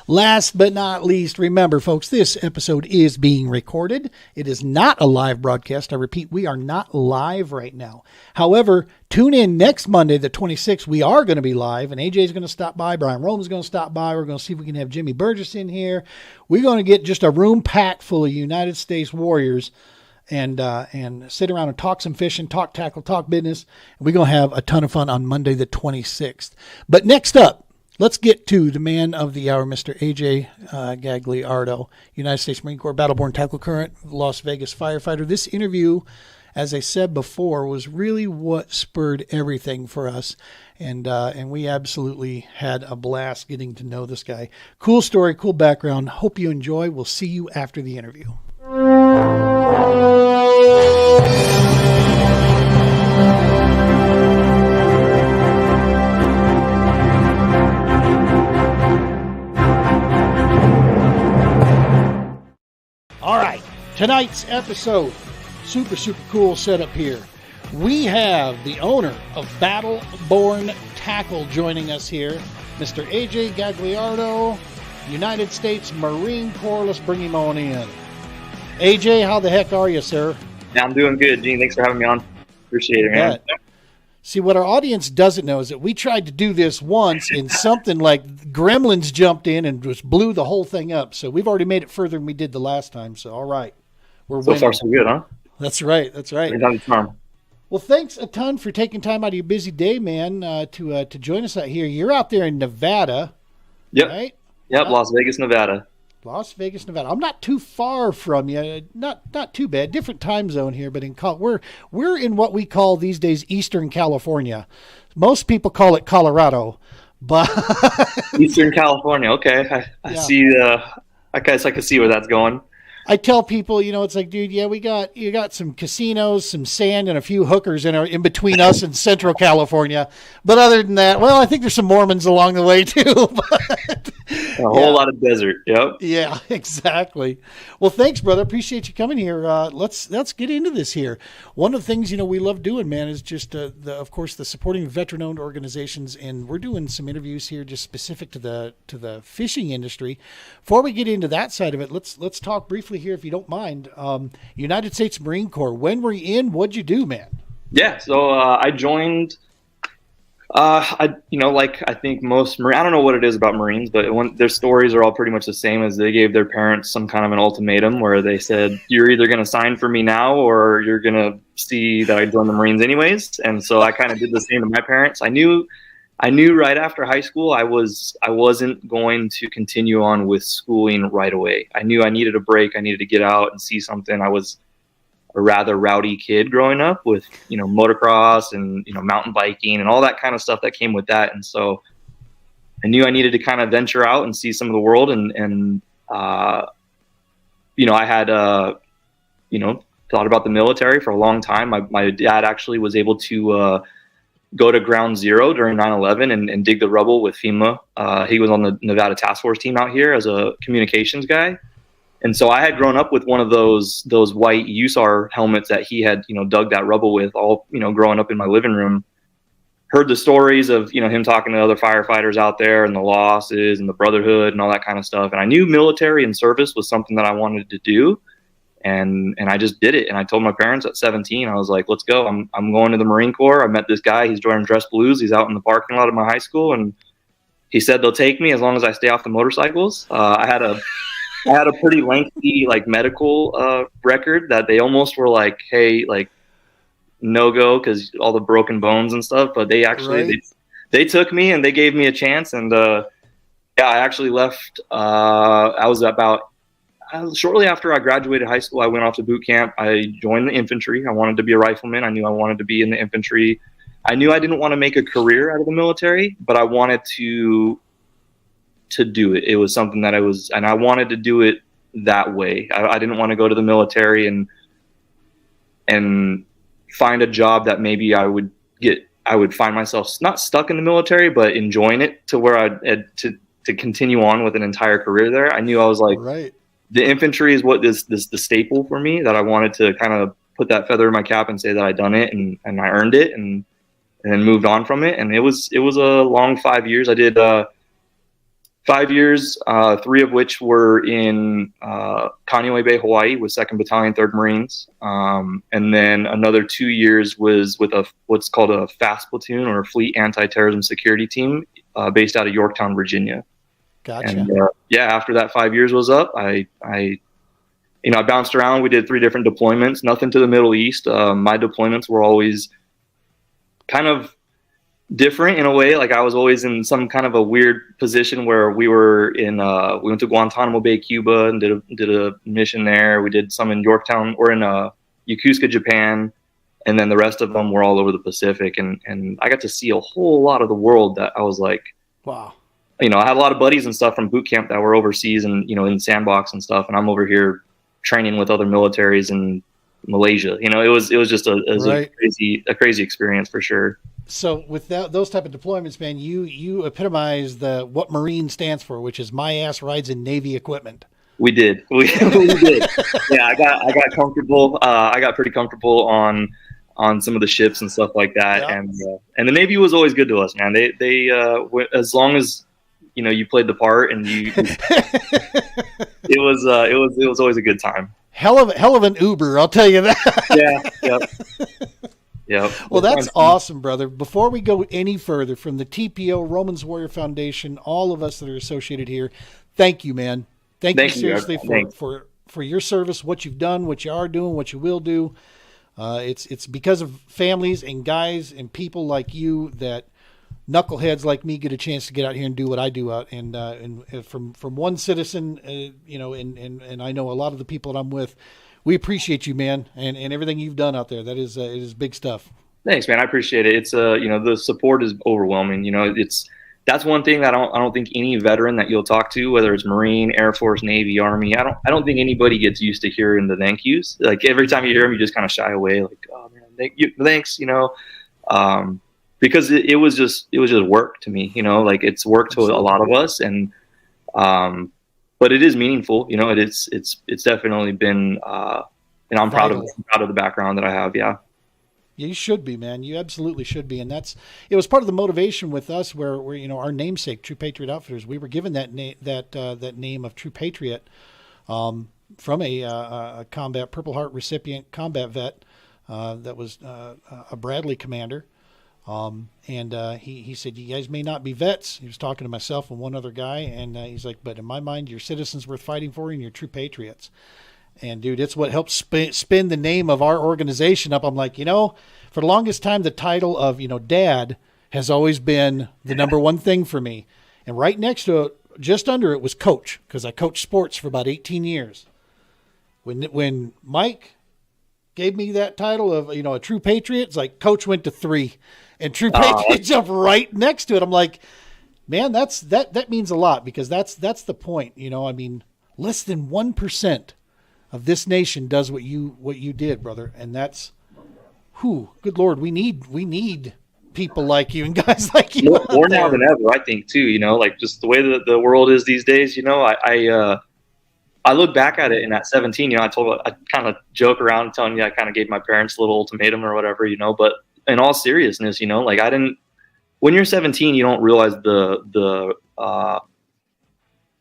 Last but not least, remember, folks, this episode is being recorded. It is not a live broadcast. I repeat, we are not live right now. However, tune in next Monday, the 26th. We are going to be live, and AJ is going to stop by. Brian Rome's going to stop by. We're going to see if we can have Jimmy Burgess in here. We're going to get just a room packed full of United States warriors and sit around and talk some fishing, talk tackle, talk business. We're going to have a ton of fun on Monday, the 26th. But next up, let's get to the man of the hour, Mr. AJ Gagliardo, United States Marine Corps Battleborn Tackle, current Las Vegas firefighter. This interview, as I said before, was really what spurred everything for us. And we absolutely had a blast getting to know this guy. Cool story, cool background. Hope you enjoy. We'll see you after the interview. All right, tonight's episode, super cool setup here. We have the owner of Battleborn Tackle joining us here, Mr. AJ Gagliardo, United States Marine Corps. Let's bring him on in. AJ, how the heck are you, sir? Yeah, I'm doing good, Gene. Thanks for having me on. Appreciate it, man. See, what our audience doesn't know is that we tried to do this once and something like gremlins jumped in and just blew the whole thing up. So we've already made it further than we did the last time. So, all right. We're so winning. far, so good, huh? That's right. Well, thanks a ton for taking time out of your busy day, man, to join us out here. You're out there in Nevada, yep. Right? Yep, Las Vegas, Nevada. Las Vegas, Nevada. I'm not too far from you. Not too bad. Different time zone here, but we're in what we call these days Eastern California. Most people call it Colorado, but Eastern California. Okay, I see. I guess I can see where that's going. I tell people, it's like, dude, yeah, you got some casinos, some sand, and a few hookers in between us and Central California. But other than that, well, I think there's some Mormons along the way too. But, a whole lot of desert. Yep. Yeah, exactly. Well, thanks, brother. Appreciate you coming here. Let's get into this here. One of the things we love doing, man, is just of course the supporting veteran-owned organizations, and we're doing some interviews here just specific to the fishing industry. Before we get into that side of it, let's talk briefly here, if you don't mind. United States Marine Corps. When were you in? What'd you do, man? Yeah, so I joined. I think most Marines, I don't know what it is about Marines, but their stories are all pretty much the same, as they gave their parents some kind of an ultimatum where they said, you're either going to sign for me now or you're going to see that I join the Marines anyways. And so I kind of did the same to my parents. I knew right after high school I wasn't going to continue on with schooling right away. I knew I needed a break. I needed to get out and see something. I was a rather rowdy kid growing up with, motocross and, mountain biking and all that kind of stuff that came with that. And so I knew I needed to kind of venture out and see some of the world. And I had, thought about the military for a long time. My dad actually was able to go to Ground Zero during 9/11 and dig the rubble with FEMA. He was on the Nevada Task Force team out here as a communications guy. And so I had grown up with one of those white USAR helmets that he had, dug that rubble with, all, growing up in my living room. heard the stories of, him talking to other firefighters out there and the losses and the brotherhood and all that kind of stuff. And I knew military and service was something that I wanted to do. And I just did it. And I told my parents at 17, I was like, let's go. I'm going to the Marine Corps. I met this guy. He's joining Dress Blues. He's out in the parking lot of my high school. And he said they'll take me as long as I stay off the motorcycles. I had a pretty lengthy like medical record that they almost were like, hey, like no go, because all the broken bones and stuff. But they actually they took me and they gave me a chance. And I actually left. I was about shortly after I graduated high school. I went off to boot camp. I joined the infantry. I wanted to be a rifleman. I knew I wanted to be in the infantry. I knew I didn't want to make a career out of the military, but I wanted to do it. It was something that I wanted to do it that way. I didn't want to go to the military and find a job that maybe I would find myself not stuck in the military, but enjoying it to where to continue on with an entire career there. I knew I was like, the infantry is what is the staple for me, that I wanted to kind of put that feather in my cap and say that I done it and I earned it and then moved on from it. And it was a long 5 years. I did 5 years, 3 of which were in Kaneohe Bay, Hawaii, with 2nd Battalion, 3rd Marines. And then another 2 years was with what's called a FAST platoon, or a Fleet Anti-Terrorism Security Team, based out of Yorktown, Virginia. Gotcha. And after that 5 years was up, I bounced around. We did 3 different deployments, nothing to the Middle East. My deployments were always kind of different in a way. Like I was always in some kind of a weird position where we were we went to Guantanamo Bay, Cuba, and did a mission there. We did some in Yorktown or in Yokosuka, Japan. And then the rest of them were all over the Pacific. And I got to see a whole lot of the world that I was like, wow. I had a lot of buddies and stuff from boot camp that were overseas and, in sandbox and stuff. And I'm over here training with other militaries in Malaysia. It was just a crazy experience for sure. So with those type of deployments, man, you epitomize what Marine stands for, which is my ass rides in Navy equipment. We did. We did. Yeah, I got comfortable. I got pretty comfortable on some of the ships and stuff like that. Yeah. And the Navy was always good to us, man. They as long as you played the part, and it was always a good time. Hell of an Uber, I'll tell you that. Yeah. Yep. Well, that's awesome, brother. Before we go any further, from the TPO, Romans Warrior Foundation, all of us that are associated here, thank you, man. Thank you seriously for your service, what you've done, what you are doing, what you will do. It's because of families and guys and people like you that knuckleheads like me get a chance to get out here and do what I do out. And from one citizen, and I know a lot of the people that I'm with, we appreciate you, man, and everything you've done out there. That is it is big stuff. Thanks, man. I appreciate it. It's the support is overwhelming. That's one thing that I don't think any veteran that you'll talk to, whether it's Marine, Air Force, Navy, Army, I don't think anybody gets used to hearing the thank yous. Like every time you hear them, you just kind of shy away. Like, oh man, thanks. Because it was just work to me. Like it's work to a lot of us, and but it is meaningful. It's definitely been, and I'm proud of the background that I have. Yeah. You should be, man. You absolutely should be. And it was part of the motivation with us where our namesake, True Patriot Outfitters, we were given that name of True Patriot, from a combat Purple Heart recipient combat vet, that was, a Bradley commander. And he said, you guys may not be vets. He was talking to myself and one other guy. And he's like, but in my mind, you're citizens worth fighting for, and you're true patriots. And dude, it's what helps spin the name of our organization up. I'm like, for the longest time, the title of, dad has always been the number one thing for me. And right next to it, just under it, was coach, because I coached sports for about 18 years. When Mike gave me that title of, a true patriot, it's like coach went to 3 and true patriot jumped right next to it. I'm like, man, that means a lot, because that's the point. Less than 1% of this nation does what you did, brother. And that's good Lord, we need people like you and guys like you. More now than ever, I think too, like just the way that the world is these days, I look back at it, and at 17, I kind of joke around telling you I kind of gave my parents a little ultimatum or whatever, but in all seriousness, like I didn't when you're 17, you don't realize the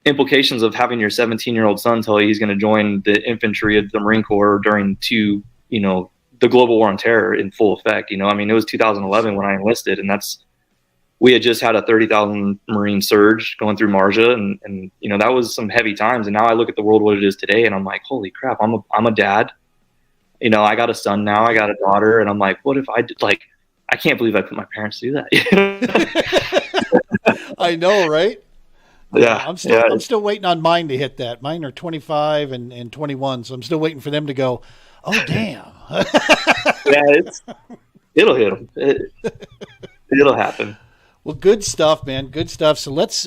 implications of having your 17-year-old son tell you he's going to join the infantry of the Marine Corps during the global war on terror in full effect. I mean, it was 2011 when I enlisted, and we had just had a 30,000 Marine surge going through Marja, and that was some heavy times. And now I look at the world what it is today, and I'm like, holy crap, I'm a dad. I got a son now, I got a daughter, and I'm like, what if I did, I can't believe I put my parents through that. I know, right? Yeah, I'm still waiting on mine to hit that. Mine are 25 and 21, so I'm still waiting for them to go, oh, damn. Yeah, it'll hit them. It'll happen. Well, good stuff, man. Good stuff. So let's,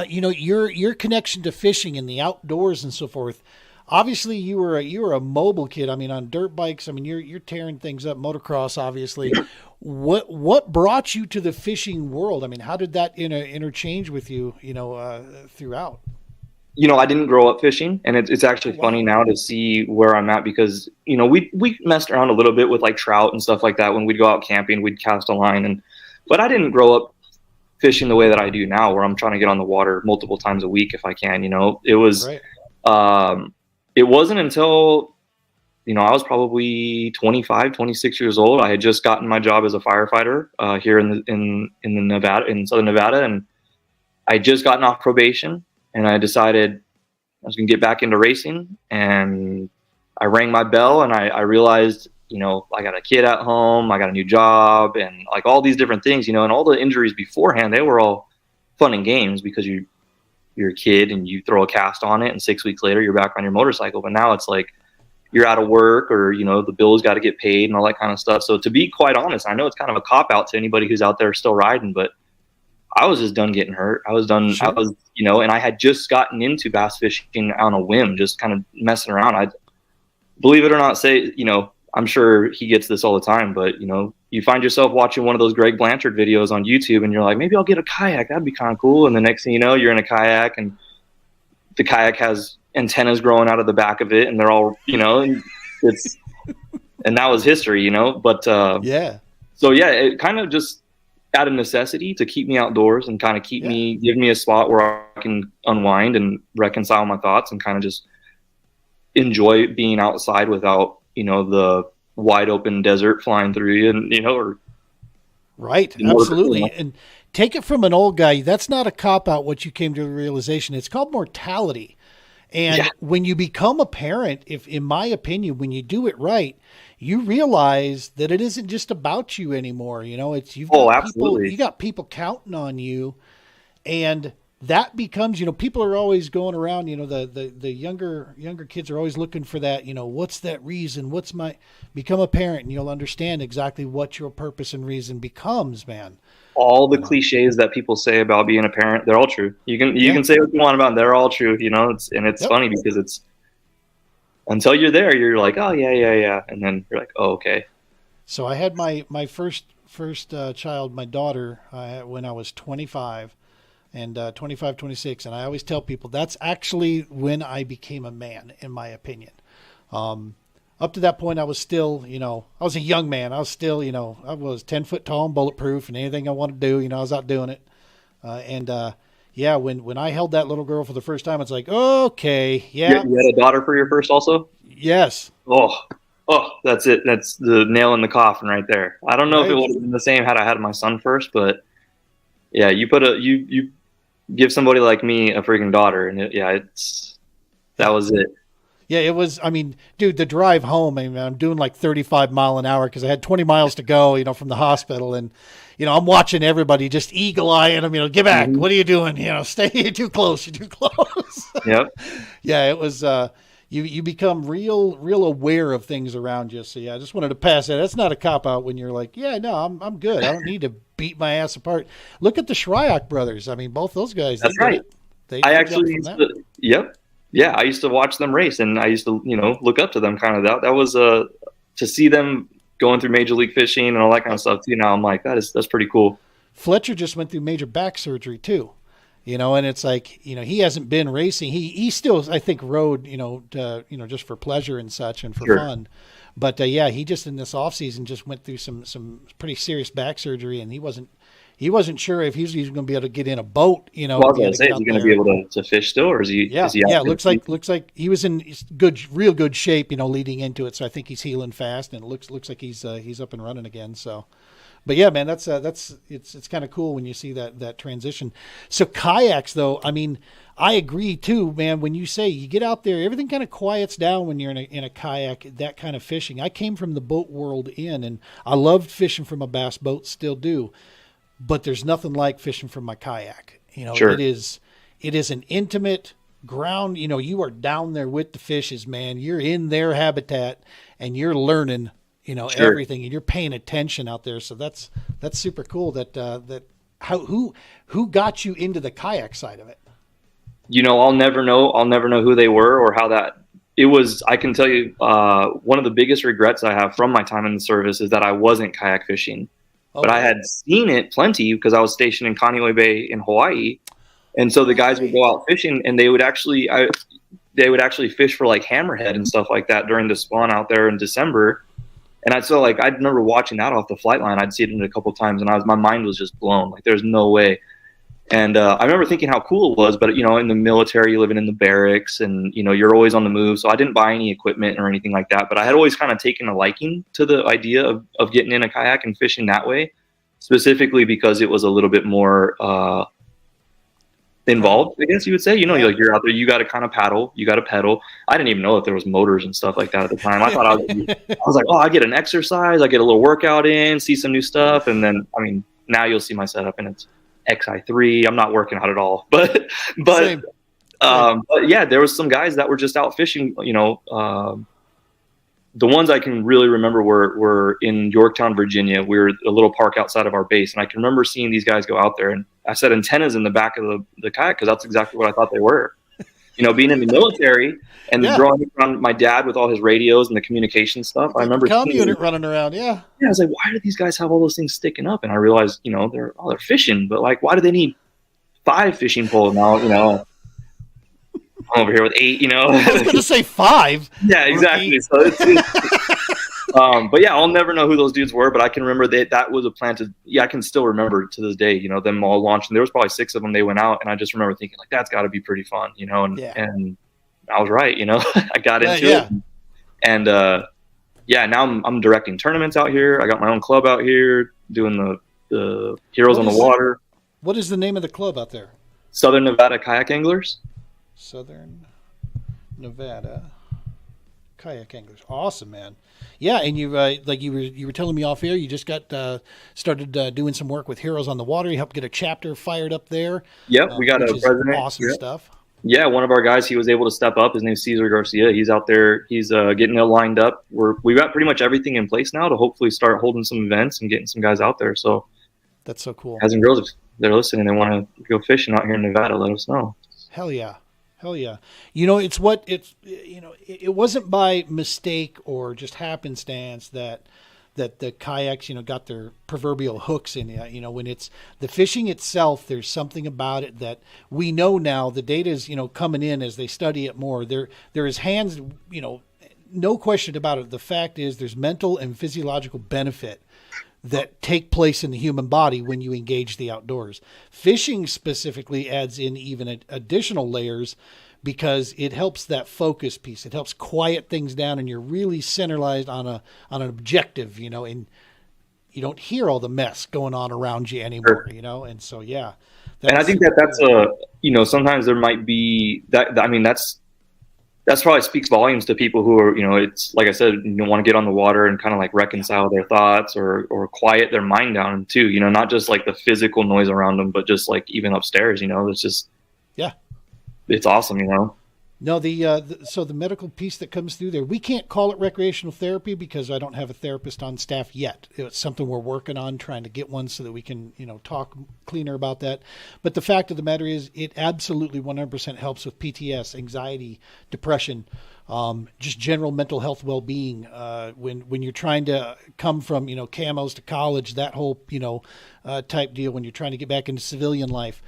your connection to fishing and the outdoors and so forth. Obviously, you were a mobile kid. I mean, on dirt bikes. I mean, you're tearing things up. Motocross, obviously. What brought you to the fishing world? I mean, how did that interchange with you? Throughout. I didn't grow up fishing, and it's actually funny now to see where I'm at because we messed around a little bit with like trout and stuff like that when we'd go out camping. We'd cast a line, but I didn't grow up fishing the way that I do now, where I'm trying to get on the water multiple times a week if I can. It was. Right. It wasn't until, I was probably 25, 26 years old. I had just gotten my job as a firefighter here in Southern Nevada, and I had just gotten off probation, and I decided I was going to get back into racing. And I rang my bell, and I realized, I got a kid at home, I got a new job, and like all these different things, and all the injuries beforehand, they were all fun and games because you're a kid and you throw a cast on it and 6 weeks later you're back on your motorcycle. But now it's like you're out of work or, the bills got to get paid and all that kind of stuff. So to be quite honest, I know it's kind of a cop out to anybody who's out there still riding, but I was just done getting hurt. I was done. Sure. And I had just gotten into bass fishing on a whim, just kind of messing around. I believe it or not, I'm sure he gets this all the time, but you find yourself watching one of those Greg Blanchard videos on YouTube and you're like, maybe I'll get a kayak. That'd be kind of cool. And the next thing you know, you're in a kayak and the kayak has antennas growing out of the back of it and they're all, and that was history, but, yeah. So yeah, it kind of just out of necessity to keep me outdoors and kind of give me a spot where I can unwind and reconcile my thoughts and kind of just enjoy being outside without, the wide open desert flying through you and, right. Absolutely. And take it from an old guy. That's not a cop out. What you came to the realization, it's called mortality. And when you become a parent, in my opinion, when you do it right, you realize that it isn't just about you anymore. You've got absolutely. You got people counting on you, and that becomes, people are always going around, the younger kids are always looking for that, what's that reason? Become a parent and you'll understand exactly what your purpose and reason becomes, man. All the cliches that people say about being a parent, they're all true. You can say what you want about them. They're all true, it's funny because it's until you're there, you're like, oh yeah. And then you're like, oh, okay. So I had my first child, my daughter, when I was 25. And 25, 26. And I always tell people that's actually when I became a man, in my opinion. Up to that point, I was still, I was a young man. I was still, I was 10 foot tall and bulletproof and anything I wanted to do, I was out doing it. When I held that little girl for the first time, it's like, okay, yeah. You had a daughter for your first also? Yes. Oh, that's it. That's the nail in the coffin right there. I don't know if it would have been the same had I had my son first, but yeah, you give somebody like me a freaking daughter, and that was it. Yeah, it was. I mean, dude, the drive home. I mean, I'm doing like 35 mile an hour because I had 20 miles to go, from the hospital, and I'm watching everybody just eagle eyeing them. Get back. Mm-hmm. What are you doing? Stay. You're too close. You're too close. Yep. Yeah, it was. You become real aware of things around you. So yeah, I just wanted to pass that. That's not a cop out when you're like, yeah, no, I'm good. I don't need to beat my ass apart. Look at the Shryock brothers. I mean, both those guys. That's right. I actually used to, yep. Yeah, I used to watch them race, and I used to, look up to them kind of. That was to see them going through Major League Fishing and all that kind of stuff too. Now I'm like, that's pretty cool. Fletcher just went through major back surgery too. And it's like, he hasn't been racing. He still, I think, rode, just for pleasure and such and for fun. But he just in this off season just went through some pretty serious back surgery, and he wasn't sure if he was even going to be able to get in a boat. Well, I was going to say, is he going to be able to fish still, or is he? Yeah, looks like he was in real good shape, leading into it. So I think he's healing fast, and it looks like he's up and running again. So, but yeah, man, it's kind of cool when you see that transition. So kayaks, though, I mean, I agree too, man. When you say you get out there, everything kind of quiets down when you're in a kayak. That kind of fishing. I came from the boat world and I loved fishing from a bass boat, still do. But there's nothing like fishing from my kayak. It is an intimate ground. You are down there with the fishes, man. You're in their habitat and you're learning, everything, and you're paying attention out there. So that's super cool. Who got you into the kayak side of it? I'll never know who they were or how that it was. I can tell you, one of the biggest regrets I have from my time in the service is that I wasn't kayak fishing. But I had seen it plenty because I was stationed in Kaneohe Bay in Hawaii. And so the guys would go out fishing, and they would actually fish for like hammerhead and stuff like that during the spawn out there in December. And I remember watching that off the flight line. I'd seen it a couple of times, and my mind was just blown. Like, there's no way. And I remember thinking how cool it was, but in the military, living in the barracks, and you're always on the move. So I didn't buy any equipment or anything like that. But I had always kind of taken a liking to the idea of getting in a kayak and fishing that way, specifically because it was a little bit more involved, I guess you would say. You're out there, you got to kind of paddle, you got to pedal. I didn't even know that there was motors and stuff like that at the time. I thought I was like, oh, I get an exercise, I get a little workout in, see some new stuff, and then now you'll see my setup, and it's XI3. I'm not working out at all, but yeah, there was some guys that were just out fishing. The ones I can really remember were in Yorktown, Virginia. We were a little park outside of our base, and I can remember seeing these guys go out there. And I said antennas in the back of the kayak because that's exactly what I thought they were. Being in the military and growing up around my dad with all his radios and the communication stuff. I remember comm unit running around. Yeah, I was like, why do these guys have all those things sticking up? And I realized, they're fishing, but like, why do they need 5 fishing poles now? I'm over here with 8. I was going to say 5. Yeah, exactly. So but yeah, I'll never know who those dudes were, but I can remember that was a plan to. Yeah, I can still remember to this day. Them all launching. There was probably 6 of them. They went out, and I just remember thinking like, that's got to be pretty fun, And I was right. I got into it, and now I'm directing tournaments out here. I got my own club out here doing the Heroes on the Water. What is the name of the club out there? Southern Nevada Kayak Anglers. Southern Nevada Kayak Anglers. Awesome, man. Yeah, and you you were telling me off air, you just got started doing some work with Heroes on the Water. You helped get a chapter fired up there. Yep, we got a president. Awesome stuff. Yeah, one of our guys, he was able to step up. His name's Cesar Garcia. He's out there. He's getting it lined up. We've got pretty much everything in place now to hopefully start holding some events and getting some guys out there. So that's so cool. Guys and girls, if they're listening, they want to go fishing out here in Nevada, let us know. Hell yeah. It wasn't by mistake or just happenstance that the kayaks, got their proverbial hooks in you. When it's the fishing itself, there's something about it that we know now. The data is, coming in as they study it more. There is hands, no question about it. The fact is there's mental and physiological benefit that take place in the human body when you engage the outdoors. Fishing specifically adds in even additional layers because it helps that focus piece. It helps quiet things down, and you're really centralized on an objective, and you don't hear all the mess going on around you anymore, And so, yeah. And I think that's sometimes there might be that. I mean, that's probably speaks volumes to people who are, it's like I said, want to get on the water and kind of like reconcile their thoughts or quiet their mind down too, not just like the physical noise around them, but just like even upstairs, it's just, it's awesome, No, so the medical piece that comes through there, we can't call it recreational therapy because I don't have a therapist on staff yet. It's something we're working on, trying to get one so that we can, talk cleaner about that. But the fact of the matter is it absolutely 100% helps with PTS, anxiety, depression, just general mental health well-being. When you're trying to come from, camos to college, that whole, type deal, when you're trying to get back into civilian life,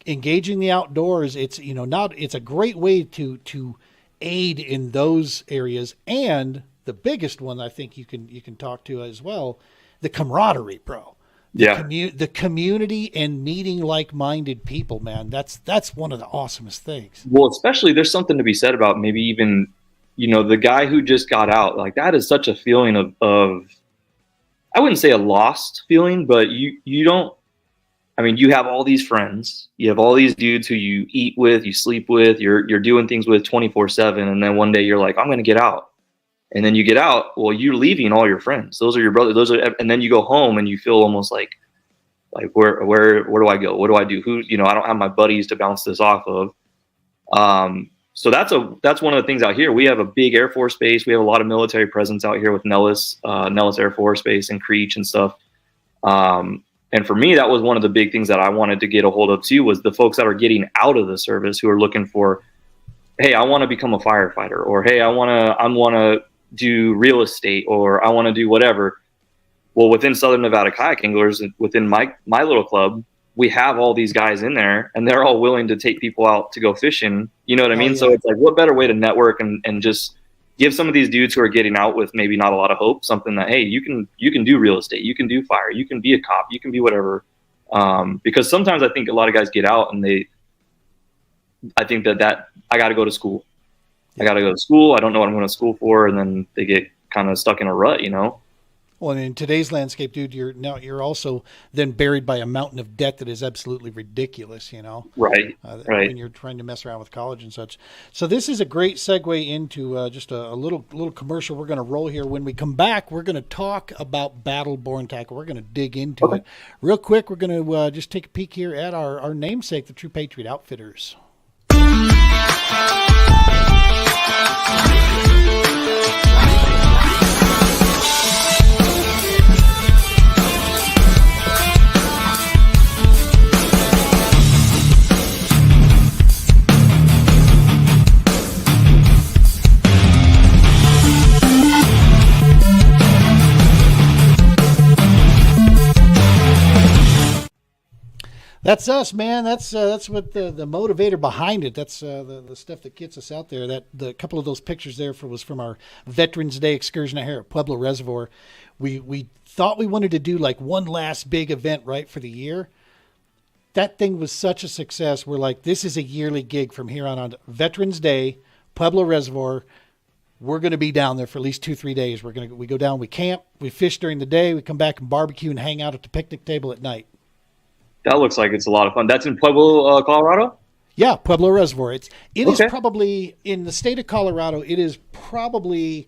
engaging the outdoors, it's, it's a great way to aid in those areas. And the biggest one I think you can talk to as well, the camaraderie, bro. The community and meeting like-minded people, man. That's one of the awesomest things. Well, especially there's something to be said about maybe even, the guy who just got out. Like, that is such a feeling of I wouldn't say a lost feeling, but you don't. I mean, you have all these friends, you have all these dudes who you eat with, you sleep with, you're doing things with 24/7, and then one day you're like, I'm going to get out. And then you get out, well, you're leaving all your friends. Those are your brothers. And then you go home and you feel almost like where do I go? What do I do? I don't have my buddies to bounce this off of. So that's one of the things out here. We have a big Air Force base. We have a lot of military presence out here with Nellis Air Force Base and Creech and stuff. And for me, that was one of the big things that I wanted to get a hold of too, was the folks that are getting out of the service who are looking for, hey, I want to become a firefighter, or hey, I want to do real estate, or I want to do whatever. Well, within Southern Nevada Kayak Anglers, within my little club, we have all these guys in there, and they're all willing to take people out to go fishing. You know what I mean? Yeah. So it's like, what better way to network and just give some of these dudes who are getting out with maybe not a lot of hope something that, hey, you can do real estate, you can do fire, you can be a cop, you can be whatever. Because sometimes I think a lot of guys get out and I think that I got to go to school. I got to go to school. I don't know what I'm going to school for. And then they get kind of stuck in a rut, Well, and in today's landscape, dude, you're also then buried by a mountain of debt that is absolutely ridiculous, Right. Right. When you're trying to mess around with college and such. So this is a great segue into just a little commercial we're going to roll here. When we come back, we're going to talk about Battle-Born Tackle. We're going to dig into it. Real quick, we're going to just take a peek here at our namesake, the True Patriot Outfitters. That's us, man. That's what the motivator behind it. That's the stuff that gets us out there. That the couple of those pictures there was from our Veterans Day excursion out here at Pueblo Reservoir. We thought we wanted to do like one last big event right for the year. That thing was such a success. We're like, this is a yearly gig from here on. Veterans Day, Pueblo Reservoir. We're going to be down there for at least 2-3 days. We go down, we camp, we fish during the day, we come back and barbecue and hang out at the picnic table at night. That looks like it's a lot of fun. That's in Pueblo, Colorado? Yeah, Pueblo Reservoir. It is probably, in the state of Colorado, it is probably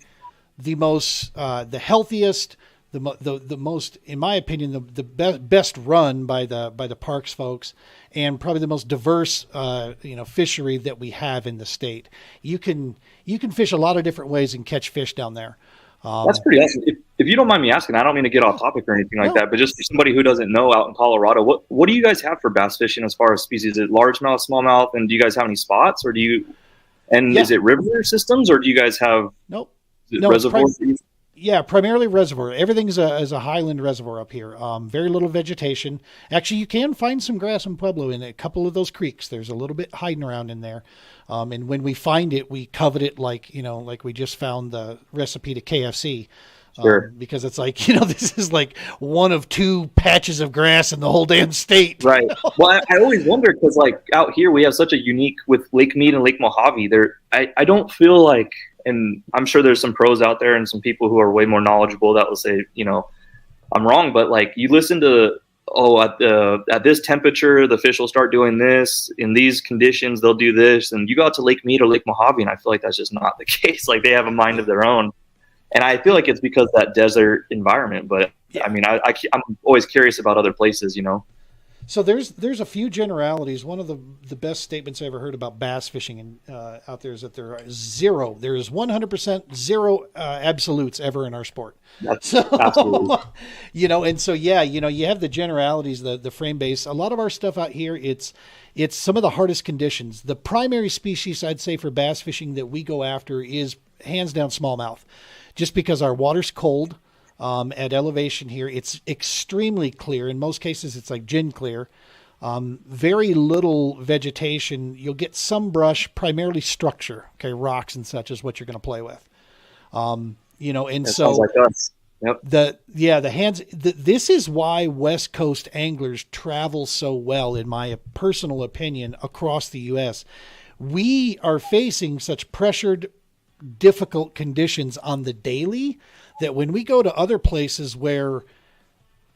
the most, the healthiest, the most, in my opinion, the best run by the parks folks, and probably the most diverse, fishery that we have in the state. You can fish a lot of different ways and catch fish down there. That's pretty awesome. If you don't mind me asking, I don't mean to get off topic or anything like that, but just for somebody who doesn't know out in Colorado, what do you guys have for bass fishing as far as species? Is it largemouth, smallmouth, and do you guys have any spots, or is it river systems, or do you guys have reservoirs? Primarily reservoir. Everything's a highland reservoir up here. Very little vegetation. Actually, you can find some grass in Pueblo in a couple of those creeks. There's a little bit hiding around in there. And when we find it, we covet it like we just found the recipe to KFC. Sure. Because it's like, this is like one of 2 patches of grass in the whole damn state. Right. Well, I always wonder, because like out here we have such a unique, with Lake Mead and Lake Mojave, I don't feel like, and I'm sure there's some pros out there and some people who are way more knowledgeable that will say, I'm wrong, but like you listen to, at this temperature, the fish will start doing this. In these conditions, they'll do this. And you go out to Lake Mead or Lake Mojave, and I feel like that's just not the case. Like they have a mind of their own. And I feel like it's because of that desert environment. But I mean, I'm always curious about other places, So there's a few generalities. One of the best statements I ever heard about bass fishing out there is that there is 100% zero absolutes ever in our sport. That's absolutely. And so you have the generalities, the frame base. A lot of our stuff out here, it's some of the hardest conditions. The primary species I'd say for bass fishing that we go after is hands down smallmouth, just because our water's cold. At elevation here, it's extremely clear. In most cases, it's like gin clear. Very little vegetation. You'll get some brush, primarily structure. Okay, rocks and such is what you're going to play with. And that so sounds like us. Yep. the hands. This is why West Coast anglers travel so well, in my personal opinion, across the U.S. We are facing such pressured, difficult conditions on the daily that when we go to other places where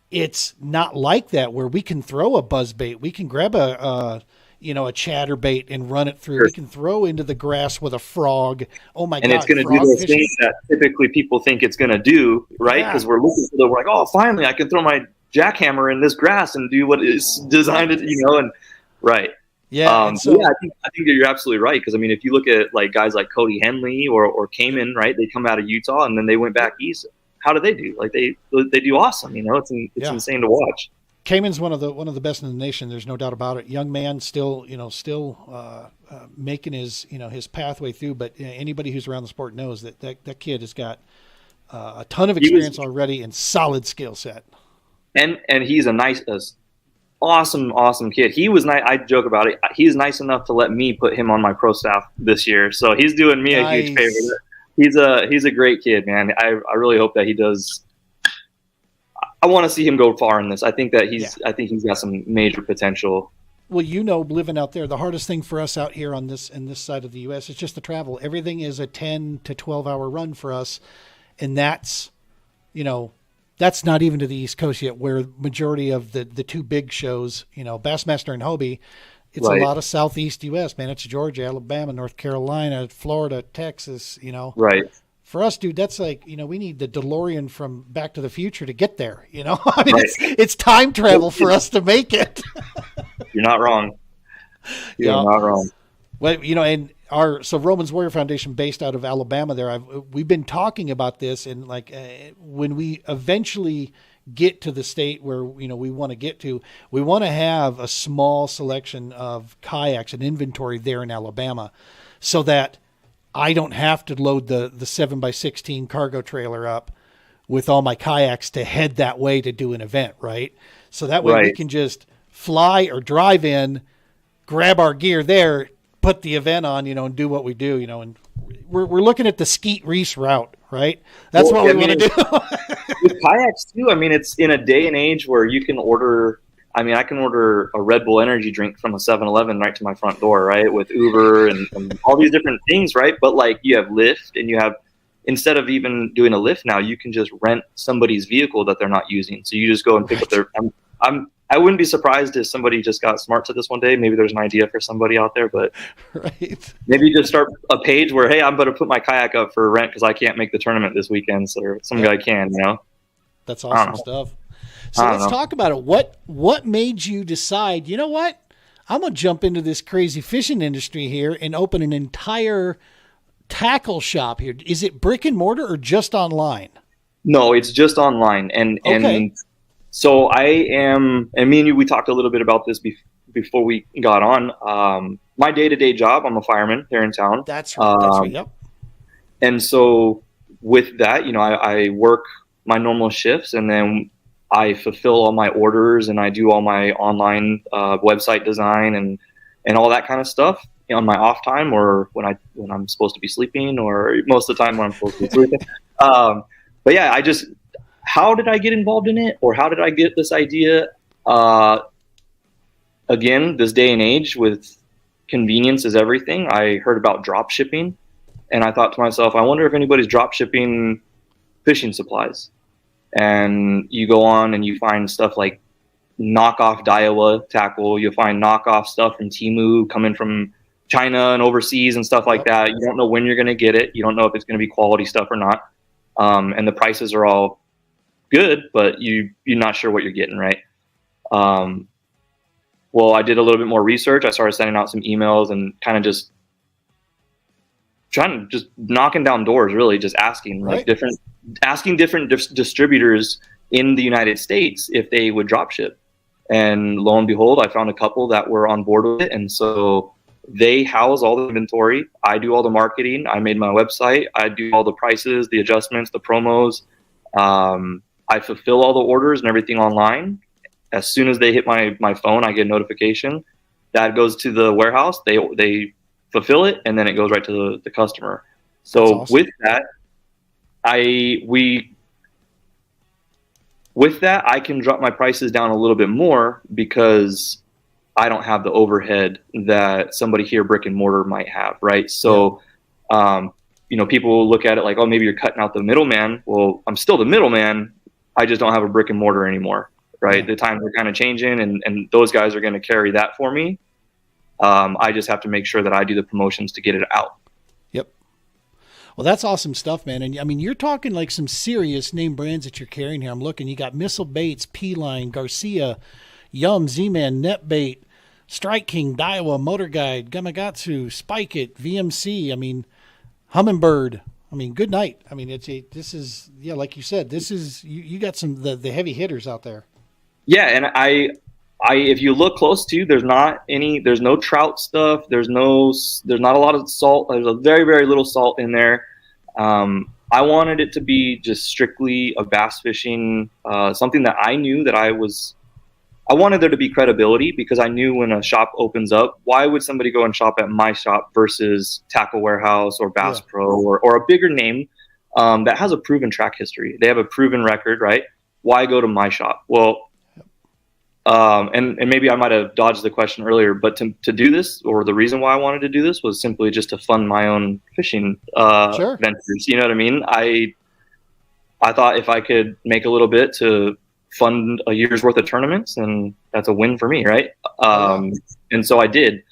it's not like that, where we can throw a buzz bait, we can grab a chatterbait and run it through. Sure. We can throw into the grass with a frog. Oh my God. And it's going to do those things that typically people think it's going to do, right? Because we're looking for we're like, oh, finally I can throw my jackhammer in this grass and do what it's designed to, and right. Yeah. I think that you're absolutely right. Because if you look at like guys like Cody Henley or Cayman, right? They come out of Utah and then they went back east. How do they do? Like they do awesome. It's insane to watch. Cayman's one of the best in the nation. There's no doubt about it. Young man, still making his pathway through. But anybody who's around the sport knows that kid has got a ton of experience already and solid skill set. And he's a awesome kid. He was nice. I joke about it. He's nice enough to let me put him on my pro staff this year. So he's doing me a huge favor. He's a great kid, man. I really hope that he does. I want to see him go far in this. I think that he's got some major potential. Well, living out there, the hardest thing for us out here in this side of the U.S. is just the travel. Everything is a 10 to 12 hour run for us. And that's not even to the East Coast yet, where majority of the two big shows, Bassmaster and Hobie, it's right. A lot of Southeast U.S., man. It's Georgia, Alabama, North Carolina, Florida, Texas, Right. For us, dude, that's like, we need the DeLorean from Back to the Future to get there, right. It's time travel for us to make it. You're not wrong. You're not wrong. Well, and so Roman's Warrior Foundation, based out of Alabama there, we've been talking about this, and like when we eventually get to the state where, we want to get to, we want to have a small selection of kayaks and inventory there in Alabama so that I don't have to load the 7x16 cargo trailer up with all my kayaks to head that way to do an event. Right. So that way we can just fly or drive in, grab our gear there, put the event on, and do what we do, and we're looking at the Skeet Reese route, right? That's what we want to do. With kayaks too, it's in a day and age where you can order, I can order a Red Bull energy drink from a 7-Eleven right to my front door, right? With Uber and all these different things, right? But like you have Lyft and you have, instead of even doing a Lyft now, you can just rent somebody's vehicle that they're not using. So you just go and pick up their, I wouldn't be surprised if somebody just got smart to this one day. Maybe there's an idea for somebody out there, but maybe just start a page where, hey, I'm going to put my kayak up for rent because I can't make the tournament this weekend, so some guy can, That's awesome stuff. So let's talk about it. What made you decide, you know what? I'm going to jump into this crazy fishing industry here and open an entire tackle shop here. Is it brick and mortar or just online? No, it's just online. And so I am, and me and you, we talked a little bit about this before we got on. My day-to-day job, I'm a fireman here in town. That's right. Yep. And so with that, I work my normal shifts, and then I fulfill all my orders, and I do all my online website design and all that kind of stuff on my off time, or when I'm supposed to be sleeping, or most of the time when I'm supposed to be sleeping. But yeah, how did I get involved in it, or how did I get this idea? Again, this day and age with convenience is everything. I heard about drop shipping, and I thought to myself, I wonder if anybody's drop shipping fishing supplies. And you go on and you find stuff like knockoff Daiwa tackle. You'll find knockoff stuff from Temu coming from China and overseas and stuff like that. You don't know when you're going to get it. You don't know if it's going to be quality stuff or not. And the prices are all good, but you're not sure what you're getting, right? Well, I did a little bit more research. I started sending out some emails and kind of just trying to just knocking down doors, really just asking different distributors in the United States if they would drop ship. And lo and behold, I found a couple that were on board with it. And so they house all the inventory. I do all the marketing. I made my website. I do all the prices, the adjustments, the promos. I fulfill all the orders and everything online. As soon as they hit my phone, I get a notification. That goes to the warehouse. They fulfill it, and then it goes right to the customer. So awesome. With that, I can drop my prices down a little bit more because I don't have the overhead that somebody here brick and mortar might have, right? So, people will look at it like, oh, maybe you're cutting out the middleman. Well, I'm still the middleman. I just don't have a brick and mortar anymore, right? The times are kind of changing, and those guys are going to carry that for me. I just have to make sure that I do the promotions to get it out. Yep. Well, that's awesome stuff, man. And I mean, you're talking like some serious name brands that you're carrying here. I'm looking, you got Missile Baits, P-Line, Garcia, Yum, Z-Man, Netbait, Strike King, Daiwa, Motor Guide, Gamakatsu, Spike It, VMC. I mean, Humminbird. I mean, good night. I mean, this is like you said, this is, you got some, the heavy hitters out there. Yeah. And I, if you look close to, there's no trout stuff. There's not a lot of salt. There's a very, very little salt in there. I wanted it to be just strictly a bass fishing, something that I knew that I wanted there to be credibility, because I knew when a shop opens up, why would somebody go and shop at my shop versus Tackle Warehouse or Bass Pro or a bigger name that has a proven track history? They have a proven record, right? Why go to my shop? Well, and maybe I might have dodged the question earlier, but to do this, or the reason why I wanted to do this, was simply just to fund my own fishing ventures. You know what I mean? I thought if I could make a little bit to fund a year's worth of tournaments, and that's a win for me, right? And so I did.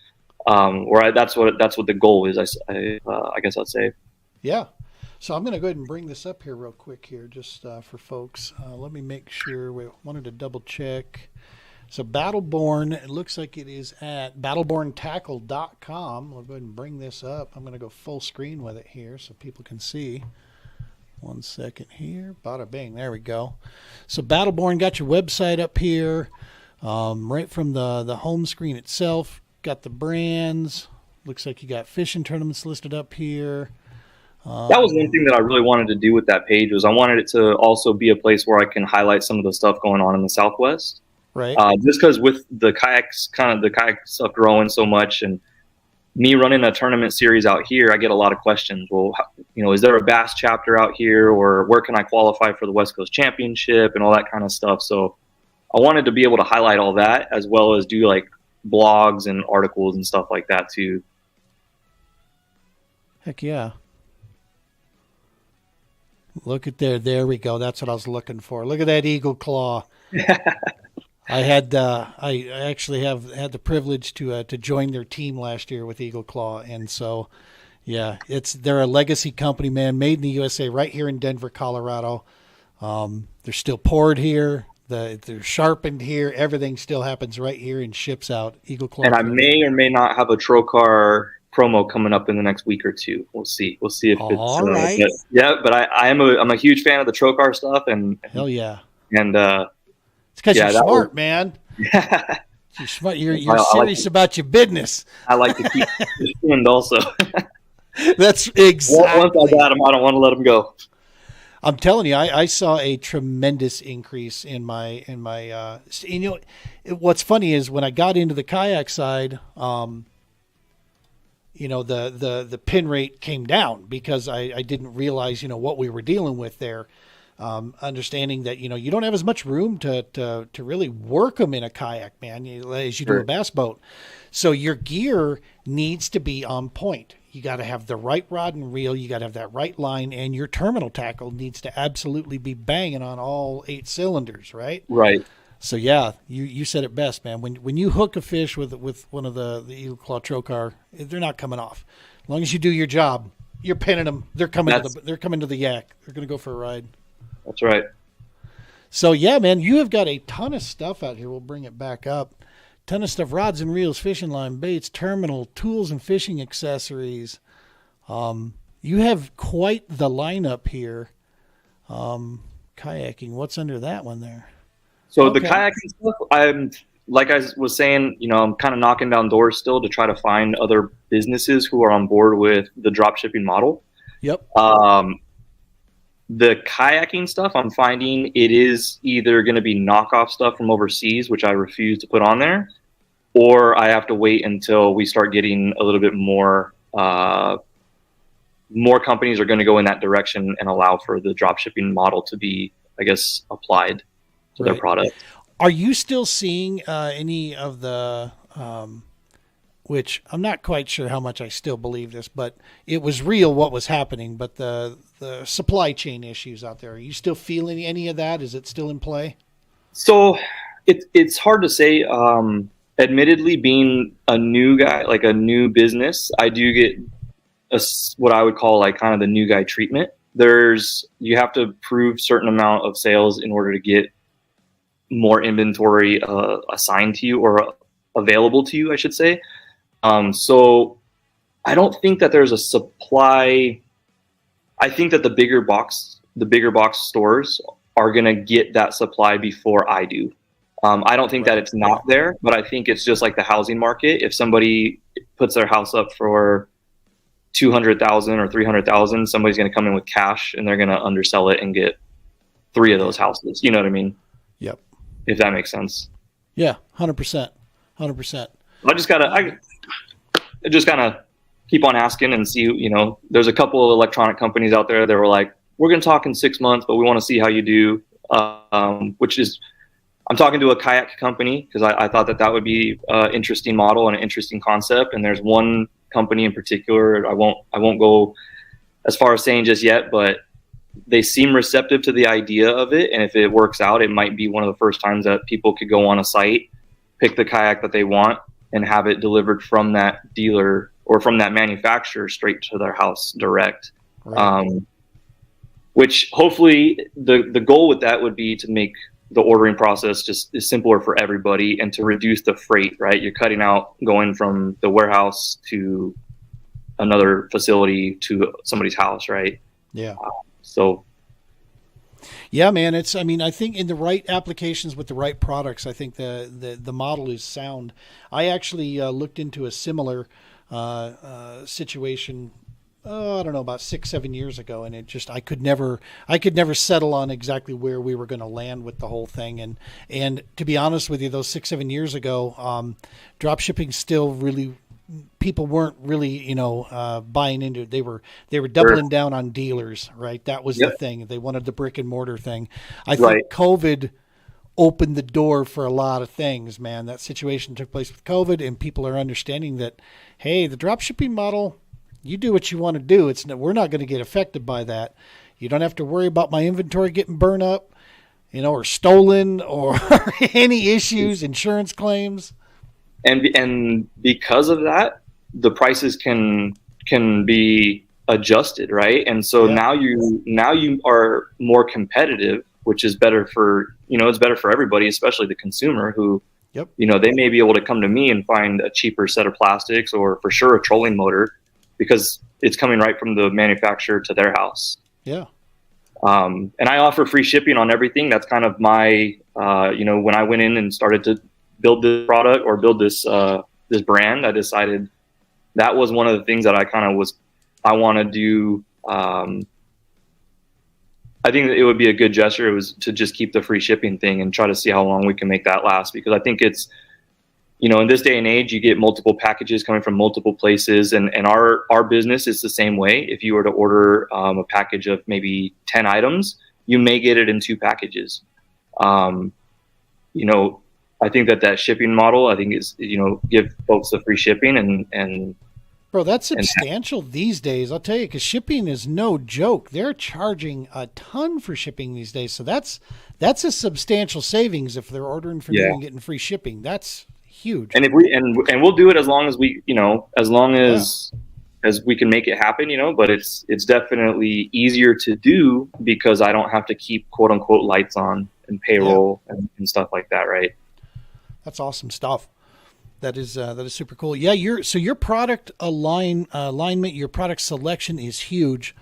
That's what the goal is. I guess I'd say. Yeah. So I'm going to go ahead and bring this up here real quick here, just for folks. Let me make sure. We wanted to double check. So Battleborn, it looks like it is at battleborntackle.com. We'll go ahead and bring this up. I'm going to go full screen with it here so people can see. 1 second here. Bada bing. There we go. So Battleborn, got your website up here, right from the home screen itself. Got the brands. Looks like you got fishing tournaments listed up here. That was one thing that I really wanted to do with that page, was I wanted it to also be a place where I can highlight some of the stuff going on in the Southwest. Right. Just because with the kayak stuff growing so much, and me running a tournament series out here, I get a lot of questions. Well, is there a bass chapter out here, or where can I qualify for the West Coast Championship and all that kind of stuff? So I wanted to be able to highlight all that, as well as do like blogs and articles and stuff like that too. Heck yeah. Look at there. There we go. That's what I was looking for. Look at that eagle claw. I actually had the privilege to join their team last year with Eagle Claw, and so they're a legacy company, man, made in the USA, right here in Denver, Colorado. They're still poured here. They're sharpened here. Everything still happens right here and ships out. Eagle Claw. And I may or may not have a Trocar promo coming up in the next week or two. We'll see. We'll see if it's all right. But I'm a huge fan of the Trocar stuff, and hell yeah. And it's because you're smart, man. Yeah. You're smart. You're serious about your business. I like to keep tuned also. That's exactly. Once I got him, I don't want to let him go. I'm telling you, I saw a tremendous increase in my what's funny is when I got into the kayak side, the pin rate came down because I didn't realize, what we were dealing with there. Understanding that, you don't have as much room to really work them in a kayak, man, as you do a bass boat. So your gear needs to be on point. You got to have the right rod and reel. You got to have that right line, and your terminal tackle needs to absolutely be banging on all 8 cylinders, right? Right. So yeah, you said it best, man. When you hook a fish with one of the Eagle Claw Trocar, they're not coming off. As long as you do your job, you're pinning them. They're coming to the yak. They're going to go for a ride. That's right. So yeah, man, you have got a ton of stuff out here. We'll bring it back up. ton of stuff: rods and reels, fishing line, baits, terminal, tools and fishing accessories. You have quite the lineup here. Kayaking. What's under that one there? So the kayaking stuff, like I was saying, I'm kind of knocking down doors still to try to find other businesses who are on board with the drop shipping model. Yep. The kayaking stuff, I'm finding it is either going to be knockoff stuff from overseas, which I refuse to put on there, or I have to wait until we start getting a little bit more companies are going to go in that direction and allow for the drop shipping model to be, I guess, applied to their product. Are you still seeing any of the, which I'm not quite sure how much I still believe this, but it was real what was happening, but the supply chain issues out there, are you still feeling any of that? Is it still in play? So it's hard to say. Admittedly, being a new guy, like a new business, I do get what I would call like kind of the new guy treatment. You have to prove certain amount of sales in order to get more inventory assigned to you or available to you, I should say. So I don't think that there's a supply. I think that the bigger box stores are going to get that supply before I do. I don't think that it's not there, but I think it's just like the housing market. If somebody puts their house up for $200,000 or $300,000, somebody's going to come in with cash and they're going to undersell it and get 3 of those houses. You know what I mean? Yep. If that makes sense. Yeah, 100%. 100%. I just gotta keep on asking and see, there's a couple of electronic companies out there that were like, we're going to talk in 6 months, but we want to see how you do. I'm talking to a kayak company because I thought that would be an interesting model and an interesting concept. And there's one company in particular, I won't go as far as saying just yet, but they seem receptive to the idea of it. And if it works out, it might be one of the first times that people could go on a site, pick the kayak that they want, and have it delivered from that dealer or from that manufacturer straight to their house direct. Right. Which hopefully the goal with that would be to make the ordering process just simpler for everybody and to reduce the freight, right? You're cutting out going from the warehouse to another facility to somebody's house, right? Yeah. Yeah, man, I think in the right applications with the right products, I think the model is sound. I actually looked into a similar situation, I don't know, about 6-7 years ago. And I could never settle on exactly where we were going to land with the whole thing. And to be honest with you, those 6-7 years ago, drop shipping still really, people weren't really, buying into it. They were doubling down on dealers, right? That was the thing. They wanted the brick and mortar thing. I think COVID opened the door for a lot of things, man. That situation took place with COVID, and people are understanding that, hey, the drop shipping model, you do what you want to do. We're not going to get affected by that. You don't have to worry about my inventory getting burned up, or stolen or any issues, insurance claims. And because of that, the prices can be adjusted, right? And so now you are more competitive, which is better for it's better for everybody, especially the consumer who they may be able to come to me and find a cheaper set of plastics or for sure a trolling motor because it's coming right from the manufacturer to their house. Yeah. And I offer free shipping on everything. That's kind of my when I went in and started to build this product or build this brand, I decided that was one of the things that I want to do. I think that it would be a good gesture. It was to just keep the free shipping thing and try to see how long we can make that last, because I think it's, in this day and age, you get multiple packages coming from multiple places, and our business is the same way. If you were to order a package of maybe 10 items, you may get it in 2 packages. I think that shipping model, I think is, give folks the free shipping and bro, that's substantial these days. I'll tell you, because shipping is no joke. They're charging a ton for shipping these days. So that's a substantial savings if they're ordering from you and getting free shipping. That's huge. And if we'll do it as long as we, as we can make it happen, but it's definitely easier to do because I don't have to keep quote unquote lights on and payroll and stuff like that. Right. That's awesome stuff. That is super cool. Yeah, your product alignment, your product selection is huge.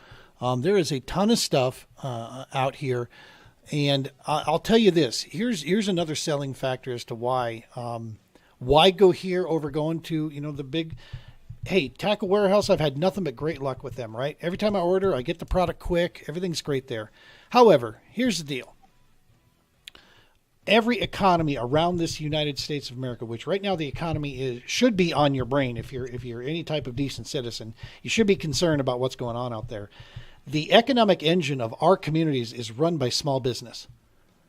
There is a ton of stuff out here, and I'll tell you this. Here's another selling factor as to why go here over going to the big. Hey, Tackle Warehouse, I've had nothing but great luck with them. Right, every time I order, I get the product quick. Everything's great there. However, here's the deal. Every economy around this United States of America, which right now the economy should be on your brain if you're any type of decent citizen, you should be concerned about what's going on out there. The economic engine of our communities is run by small business.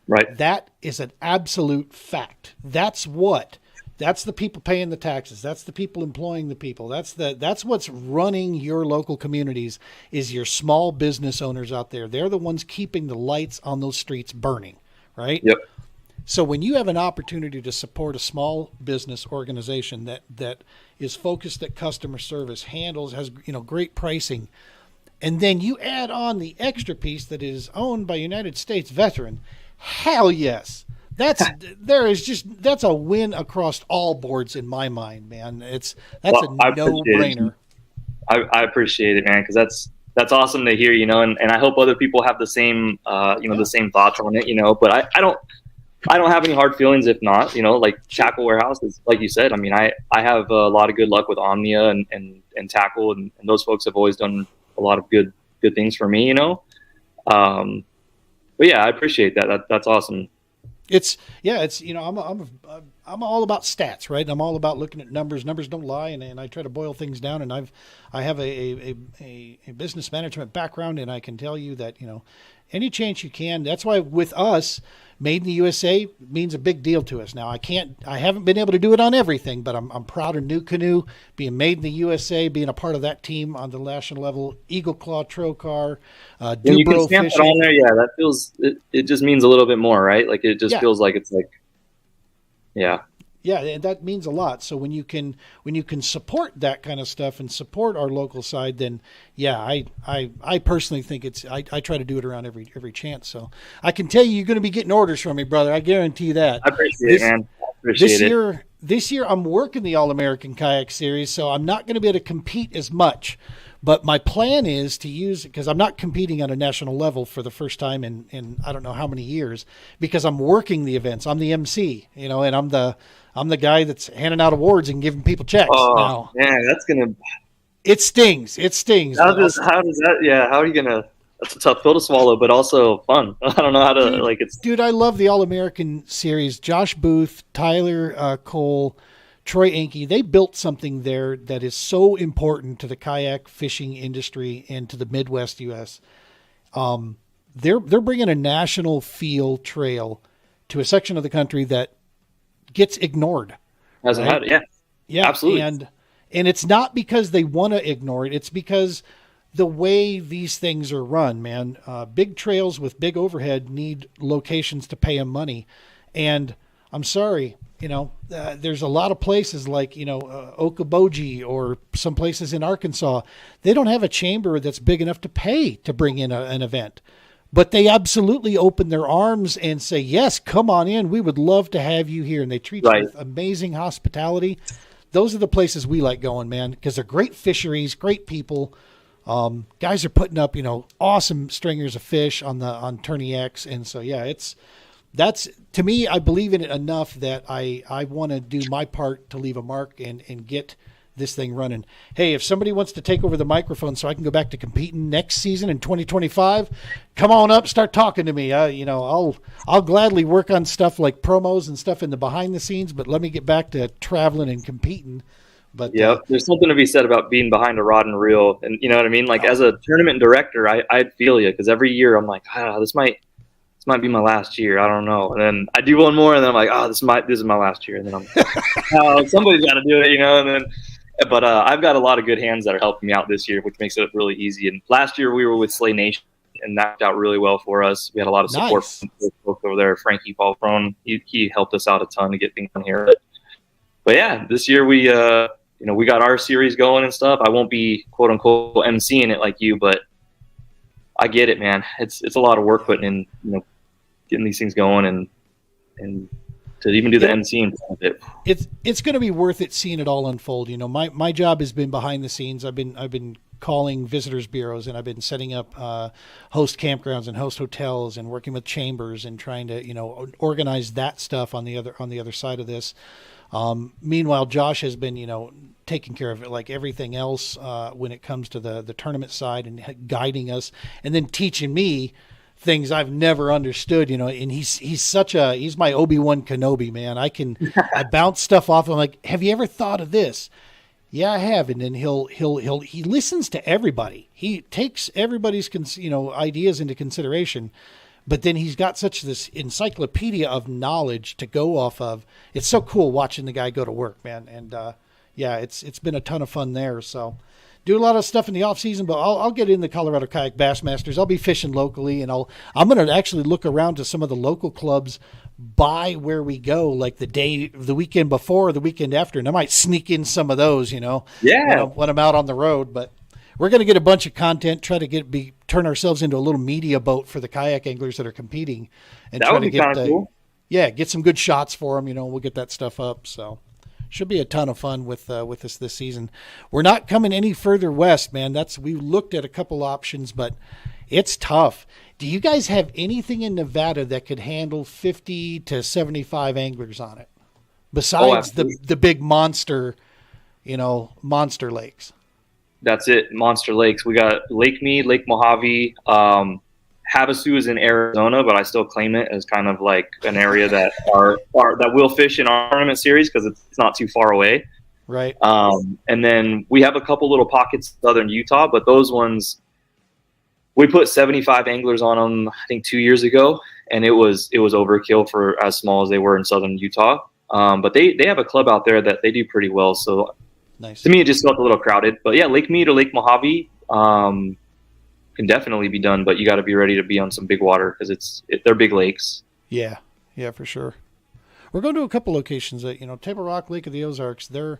Right. That is an absolute fact. That's the people paying the taxes. That's the people employing the people. That's what's running your local communities is your small business owners out there. They're the ones keeping the lights on those streets burning, right? Yep. So when you have an opportunity to support a small business organization that is focused at customer service, has great pricing, and then you add on the extra piece that is owned by United States veteran, hell yes. That's a win across all boards in my mind, man. That's a no-brainer. I appreciate it, man, because that's awesome to hear, and I hope other people have the same the same thoughts on it, but I don't have any hard feelings if not, like Tackle Warehouse is, like you said, I mean, I have a lot of good luck with Omnia and Tackle, and those folks have always done a lot of good things for me, but yeah, I appreciate that. That's awesome. I'm all about stats, right? I'm all about looking at numbers. Numbers don't lie, and I try to boil things down. And I have a business management background, and I can tell you that any chance you can. That's why with us, Made in the USA means a big deal to us. Now I haven't been able to do it on everything, but I'm proud of NUCANOE being made in the USA, being a part of that team on the national level. Eagle Claw Trocar, when you can stamp it on there, yeah, that feels it just means a little bit more, right? Like it just feels like it's like, yeah. Yeah, and that means a lot. So when you can support that kind of stuff and support our local side, then yeah, I personally think I try to do it around every chance. So I can tell you're going to be getting orders from me, brother. I guarantee that. I appreciate it, man. I appreciate it. This year I'm working the All-American Kayak Series, so I'm not going to be able to compete as much. But my plan is to use, because I'm not competing on a national level for the first time in I don't know how many years, because I'm working the events. I'm the MC, and I'm the guy that's handing out awards and giving people checks. Oh, now. Man, that's going to... It stings. How does that... Yeah, how are you going to... That's a tough pill to swallow, but also fun. I don't know how to... Dude, I love the All-American Series. Josh Booth, Tyler Cole, Troy Anke, they built something there that is so important to the kayak fishing industry and to the Midwest U.S. They're bringing a national feel trail to a section of the country that gets ignored. Hasn't had it, yeah, absolutely. And it's not because they want to ignore it. It's because the way these things are run, man. Big trails with big overhead need locations to pay them money, and I'm sorry. There's a lot of places like, Okoboji or some places in Arkansas. They don't have a chamber that's big enough to pay to bring in an event. But they absolutely open their arms and say, yes, come on in. We would love to have you here. And they treat you with amazing hospitality. Those are the places we like going, man, because they're great fisheries, great people. Guys are putting up, awesome stringers of fish on Tourney X. And so, yeah, that's to me, I believe in it enough that I want to do my part to leave a mark and get this thing running. Hey, if somebody wants to take over the microphone so I can go back to competing next season in 2025, come on up, start talking to me. I'll gladly work on stuff like promos and stuff in the behind the scenes, but let me get back to traveling and competing. But yeah, there's something to be said about being behind a rod and reel, and you know what I mean. Like as a tournament director, I'd feel you because every year I'm like, this might be my last year. I don't know. And then I do one more, and then I'm like, this is my last year. And then I'm somebody's got to do it, And then, but I've got a lot of good hands that are helping me out this year, which makes it really easy. And last year we were with Slay Nation, and that worked out really well for us. We had a lot of support from folks over there. Frankie Paul Prone, he helped us out a ton to get things on here. But yeah, this year we got our series going and stuff. I won't be quote unquote emceeing it like you, but I get it, man. It's a lot of work putting in, getting these things going and to even do the NC of it. It's going to be worth it seeing it all unfold. You know, my job has been behind the scenes. I've been calling visitors bureaus, and I've been setting up host campgrounds and host hotels and working with chambers and trying to, you know, organize that stuff on the other side of this. Meanwhile, Josh has been, you know, taking care of it like everything else when it comes to the tournament side and guiding us and then teaching me things I've never understood, you know, and he's my Obi-Wan Kenobi, man. I bounce stuff off. I'm like, have you ever thought of this? Yeah, I have. And then he listens to everybody. He takes everybody's, you know, ideas into consideration, but then he's got such this encyclopedia of knowledge to go off of. It's so cool watching the guy go to work, man. And, yeah, it's been a ton of fun there. So do a lot of stuff in the off season, but I'll get in the Colorado Kayak Bassmasters. I'll be fishing locally, and I'm going to actually look around to some of the local clubs by where we go, like the weekend before or the weekend after, and I might sneak in some of those, you know, when I'm out on the road. But we're going to get a bunch of content, try to turn ourselves into a little media boat for the kayak anglers that are competing, and that try would to be kind of cool. Yeah, get some good shots for them. You know, we'll get that stuff up. So should be a ton of fun with us this season. We're not coming any further west, man. We looked at a couple options, but it's tough. Do you guys have anything in Nevada that could handle 50 to 75 anglers on it? Besides the big monster, you know, monster lakes. That's it. Monster lakes. We got Lake Mead, Lake Mojave. Havasu is in Arizona, but I still claim it as kind of like an area that that will fish in our tournament series because it's not too far away. Right. And then we have a couple little pockets in southern Utah, but those ones we put 75 anglers on them, I think 2 years ago, and it was overkill for as small as they were in southern Utah. But they have a club out there that they do pretty well. So nice. To me, it just felt a little crowded. But yeah, Lake Mead or Lake Mojave can definitely be done, but you got to be ready to be on some big water because they're big lakes. Yeah, for sure. We're going to a couple locations that, you know, Table Rock, Lake of the Ozarks. They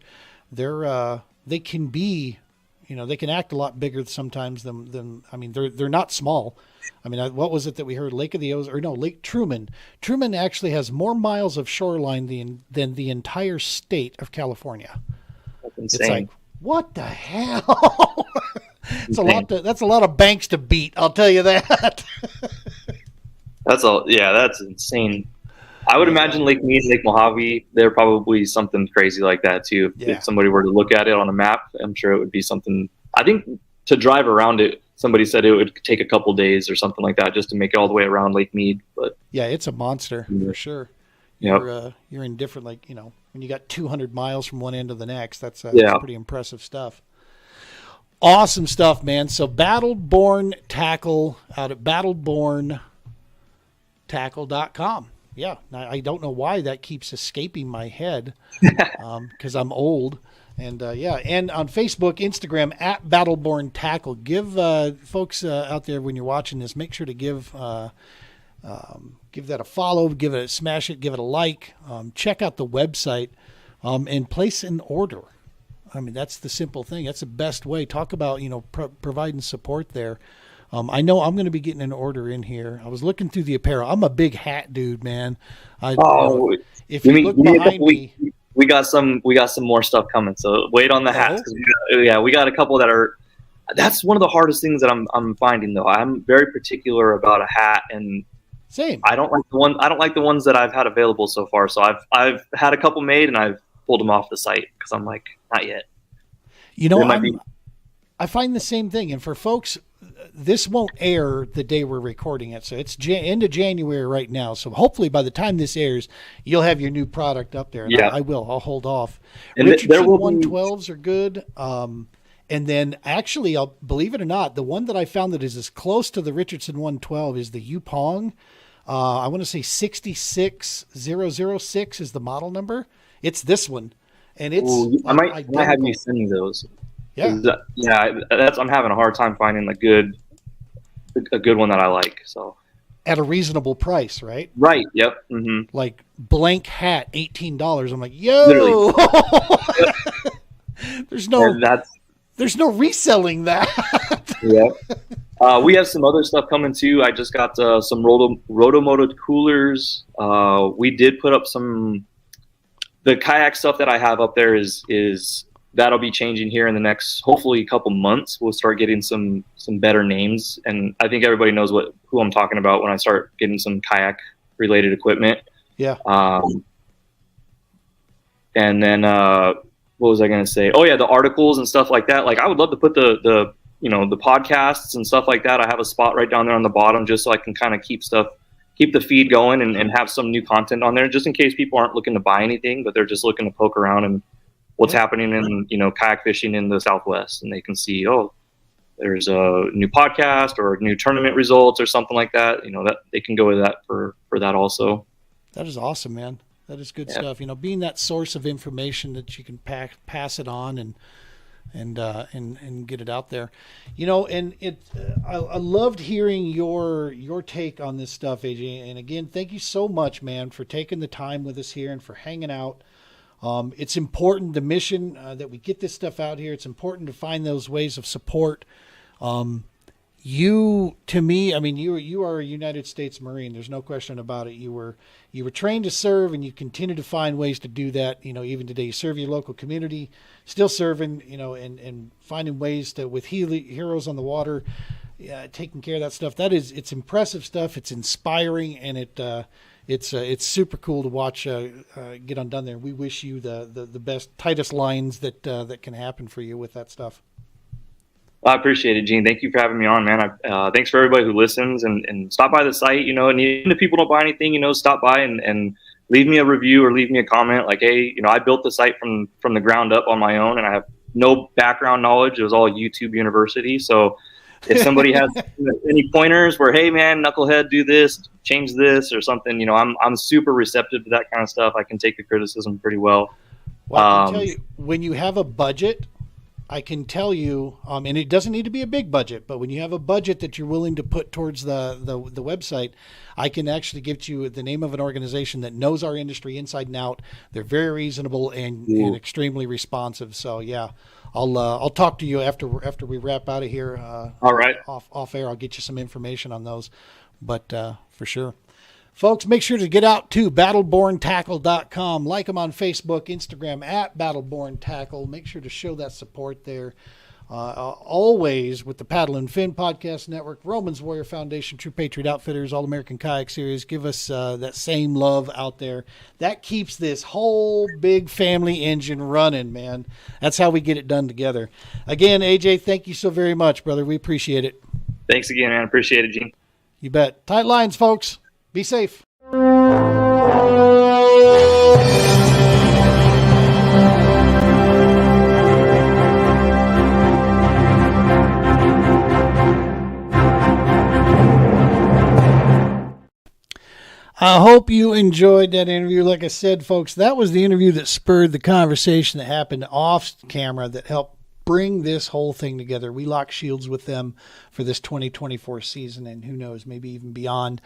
can be, you know, they can act a lot bigger sometimes than I mean, they're not small. I mean, what was it that we heard? Lake of the Ozarks, or no, Lake Truman. Truman actually has more miles of shoreline than the entire state of California. That's insane. It's like, what the hell? That's a lot of banks to beat. I'll tell you that. That's insane. I would imagine Lake Mead and Lake Mojave, they're probably something crazy like that too. Yeah. If somebody were to look at it on a map, I'm sure it would be something. I think to drive around it, somebody said it would take a couple days or something like that just to make it all the way around Lake Mead. But yeah, it's a monster for sure. Yep. You're in different, like, you know, when you got 200 miles from one end to the next, that's pretty impressive stuff. Awesome stuff, man. So Battleborn Tackle out at battleborntackle.com. Yeah, I don't know why that keeps escaping my head because I'm old. And and on Facebook, Instagram at Battleborn Tackle. Give folks out there when you're watching this, make sure to give that a follow, smash it, give it a like. Check out the website and place an order. I mean, that's the simple thing. That's the best way. Talk about, you know, providing support there. I know I'm going to be getting an order in here. I was looking through the apparel. I'm a big hat dude, man. If you look behind me, we got some more stuff coming. So wait on the hats. We got a couple that are. That's one of the hardest things that I'm finding though. I'm very particular about a hat, and same. I don't like the ones that I've had available so far. So I've had a couple made, and I've pulled them off the site because I'm like, not yet. You know, I find the same thing. And for folks, this won't air the day we're recording it. So it's end of January right now. So hopefully by the time this airs, you'll have your new product up there. And yeah. I will. I'll hold off. And Richardson 112s are good. And then actually, believe it or not, the one that I found that is as close to the Richardson 112 is the Yupong. I want to say 66006 is the model number. It's this one. And it's I might have you send me those. Yeah. I'm having a hard time finding a good one that I like. So at a reasonable price, right? Right. Yep. Mm-hmm. Like blank hat, $18. I'm like, yo, there's no reselling that. Yeah. We have some other stuff coming too. I just got some rotomotive coolers. We did put up the kayak stuff that I have up there is that'll be changing here in the next, hopefully, couple months. We'll start getting some better names, and I think everybody knows who I'm talking about when I start getting some kayak related equipment. Yeah. And then what was I going to say? Oh yeah, the articles and stuff like that. Like I would love to put the podcasts and stuff like that. I have a spot right down there on the bottom just so I can kind of keep the feed going and have some new content on there, just in case people aren't looking to buy anything, but they're just looking to poke around and what's happening in kayak fishing in the Southwest, and they can see, there's a new podcast or new tournament results or something like that. That they can go with that for that also. That is awesome, man. That is good stuff. Being that source of information that you can pass it on and get it out there, and I loved hearing your take on this stuff, AJ. And again, thank you so much, man, for taking the time with us here and for hanging out. It's important, the mission that we get this stuff out here. It's important to find those ways of support. You, to me, I mean, you are a United States Marine. There's no question about it. You were trained to serve, and you continue to find ways to do that. Even today, you serve your local community, still serving. And finding ways to with heroes on the water, taking care of that stuff. It's impressive stuff. It's inspiring, and it's super cool to watch get undone there. We wish you the best, tightest lines that can happen for you with that stuff. I appreciate it, Gene. Thank you for having me on, man. Thanks for everybody who listens and stop by the site, and even if people don't buy anything, stop by and leave me a review or leave me a comment like, hey, I built the site from the ground up on my own, and I have no background knowledge. It was all YouTube University. So if somebody has any pointers where, hey, man, knucklehead, do this, change this or something, I'm super receptive to that kind of stuff. I can take the criticism pretty well. Well, I can tell you, when you have a budget, I can tell you, and it doesn't need to be a big budget, but when you have a budget that you're willing to put towards the website, I can actually give you the name of an organization that knows our industry inside and out. They're very reasonable and extremely responsive. So yeah, I'll talk to you after we wrap out of here. All right. Off air, I'll get you some information on those, but for sure. Folks, make sure to get out to battleborntackle.com. Like them on Facebook, Instagram at battleborntackle. Make sure to show that support there. Always with the Paddle and Fin Podcast Network, Romans Warrior Foundation, True Patriot Outfitters, All American Kayak Series. Give us that same love out there. That keeps this whole big family engine running, man. That's how we get it done together. Again, AJ, thank you so very much, brother. We appreciate it. Thanks again, man. Appreciate it, Gene. You bet. Tight lines, folks. Be safe. I hope you enjoyed that interview. Like I said, folks, that was the interview that spurred the conversation that happened off camera that helped bring this whole thing together. We lock shields with them for this 2024 season, and who knows, maybe even beyond.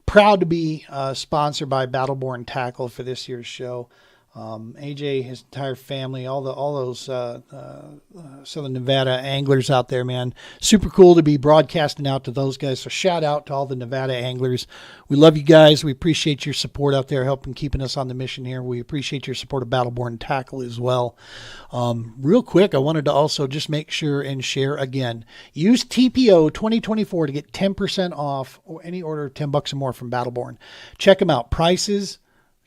Proud to be sponsored by Battleborn Tackle for this year's show. AJ, his entire family, all those Southern Nevada anglers out there, man. Super cool to be broadcasting out to those guys. So shout out to all the Nevada anglers. We love you guys. We appreciate your support out there, helping keeping us on the mission here. We appreciate your support of Battleborn Tackle as well. Real quick, I wanted to also just make sure and share again. Use TPO 2024 to get 10% off or any order of $10 or more from Battleborn. Check them out. Prices,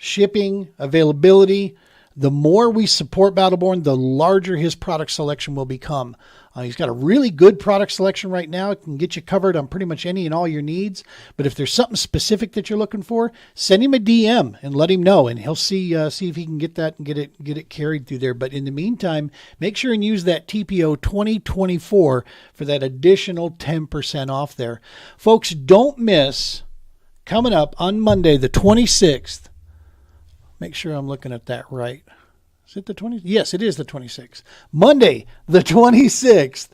shipping, availability. The more we support Battleborn, the larger his product selection will become. He's got a really good product selection right now. It can get you covered on pretty much any and all your needs. But if there's something specific that you're looking for, send him a DM and let him know, and he'll see if he can get that and get it carried through there. But in the meantime, make sure and use that TPO 2024 for that additional 10% off there. Folks, don't miss coming up on Monday, the 26th. Make sure I'm looking at that right. Is it the 20th? Yes, it is the 26th. Monday, the 26th.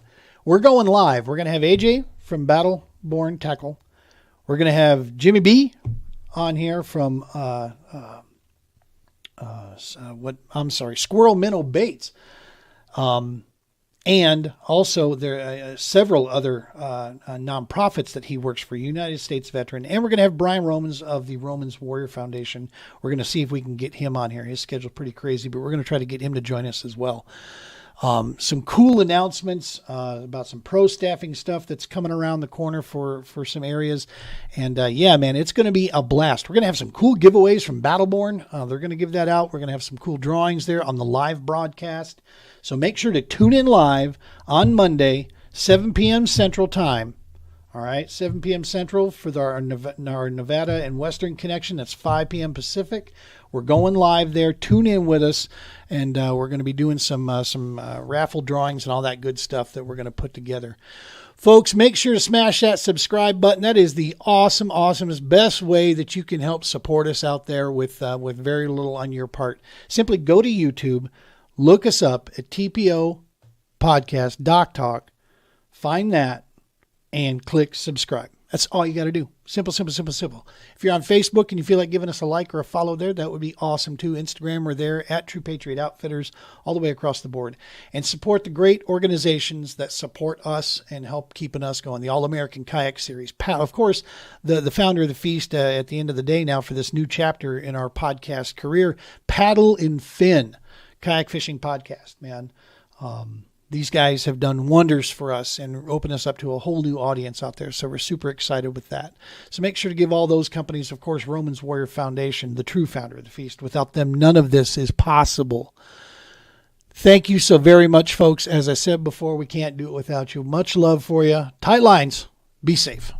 We're going live. We're going to have AJ from Battleborn Tackle. We're going to have Jimmy B on here from Squirrel Minnow Baits. And also there are several other nonprofits that he works for, United States veteran. And we're going to have Brian Romans of the Romans Warrior Foundation. We're going to see if we can get him on here. His schedule's pretty crazy, but we're going to try to get him to join us as well. Some cool announcements about some pro staffing stuff that's coming around the corner for some areas. And yeah, man, it's going to be a blast. We're going to have some cool giveaways from Battleborn. They're going to give that out. We're going to have some cool drawings there on the live broadcast. So make sure to tune in live on Monday, 7 p.m. Central Time. All right, 7 p.m. Central for our Nevada and Western connection. That's 5 p.m. Pacific. We're going live there. Tune in with us, and we're going to be doing some raffle drawings and all that good stuff that we're going to put together. Folks, make sure to smash that subscribe button. That is the awesomest, best way that you can help support us out there with very little on your part. Simply go to YouTube, look us up at TPO Podcast Doc Talk, find that, and click subscribe. That's all you got to do. Simple. If you're on Facebook and you feel like giving us a like or a follow there, that would be awesome too. Instagram, we're there at True Patriot Outfitters, all the way across the board. And support the great organizations that support us and help keeping us going. The All-American Kayak Series. Of course, the founder of the feast at the end of the day now for this new chapter in our podcast career, Paddle and Fin, kayak fishing podcast, man. These guys have done wonders for us and opened us up to a whole new audience out there. So we're super excited with that. So make sure to give all those companies, of course, Romans Warrior Foundation, the true founder of the feast. Without them, none of this is possible. Thank you so very much, folks. As I said before, we can't do it without you. Much love for you. Tight lines. Be safe.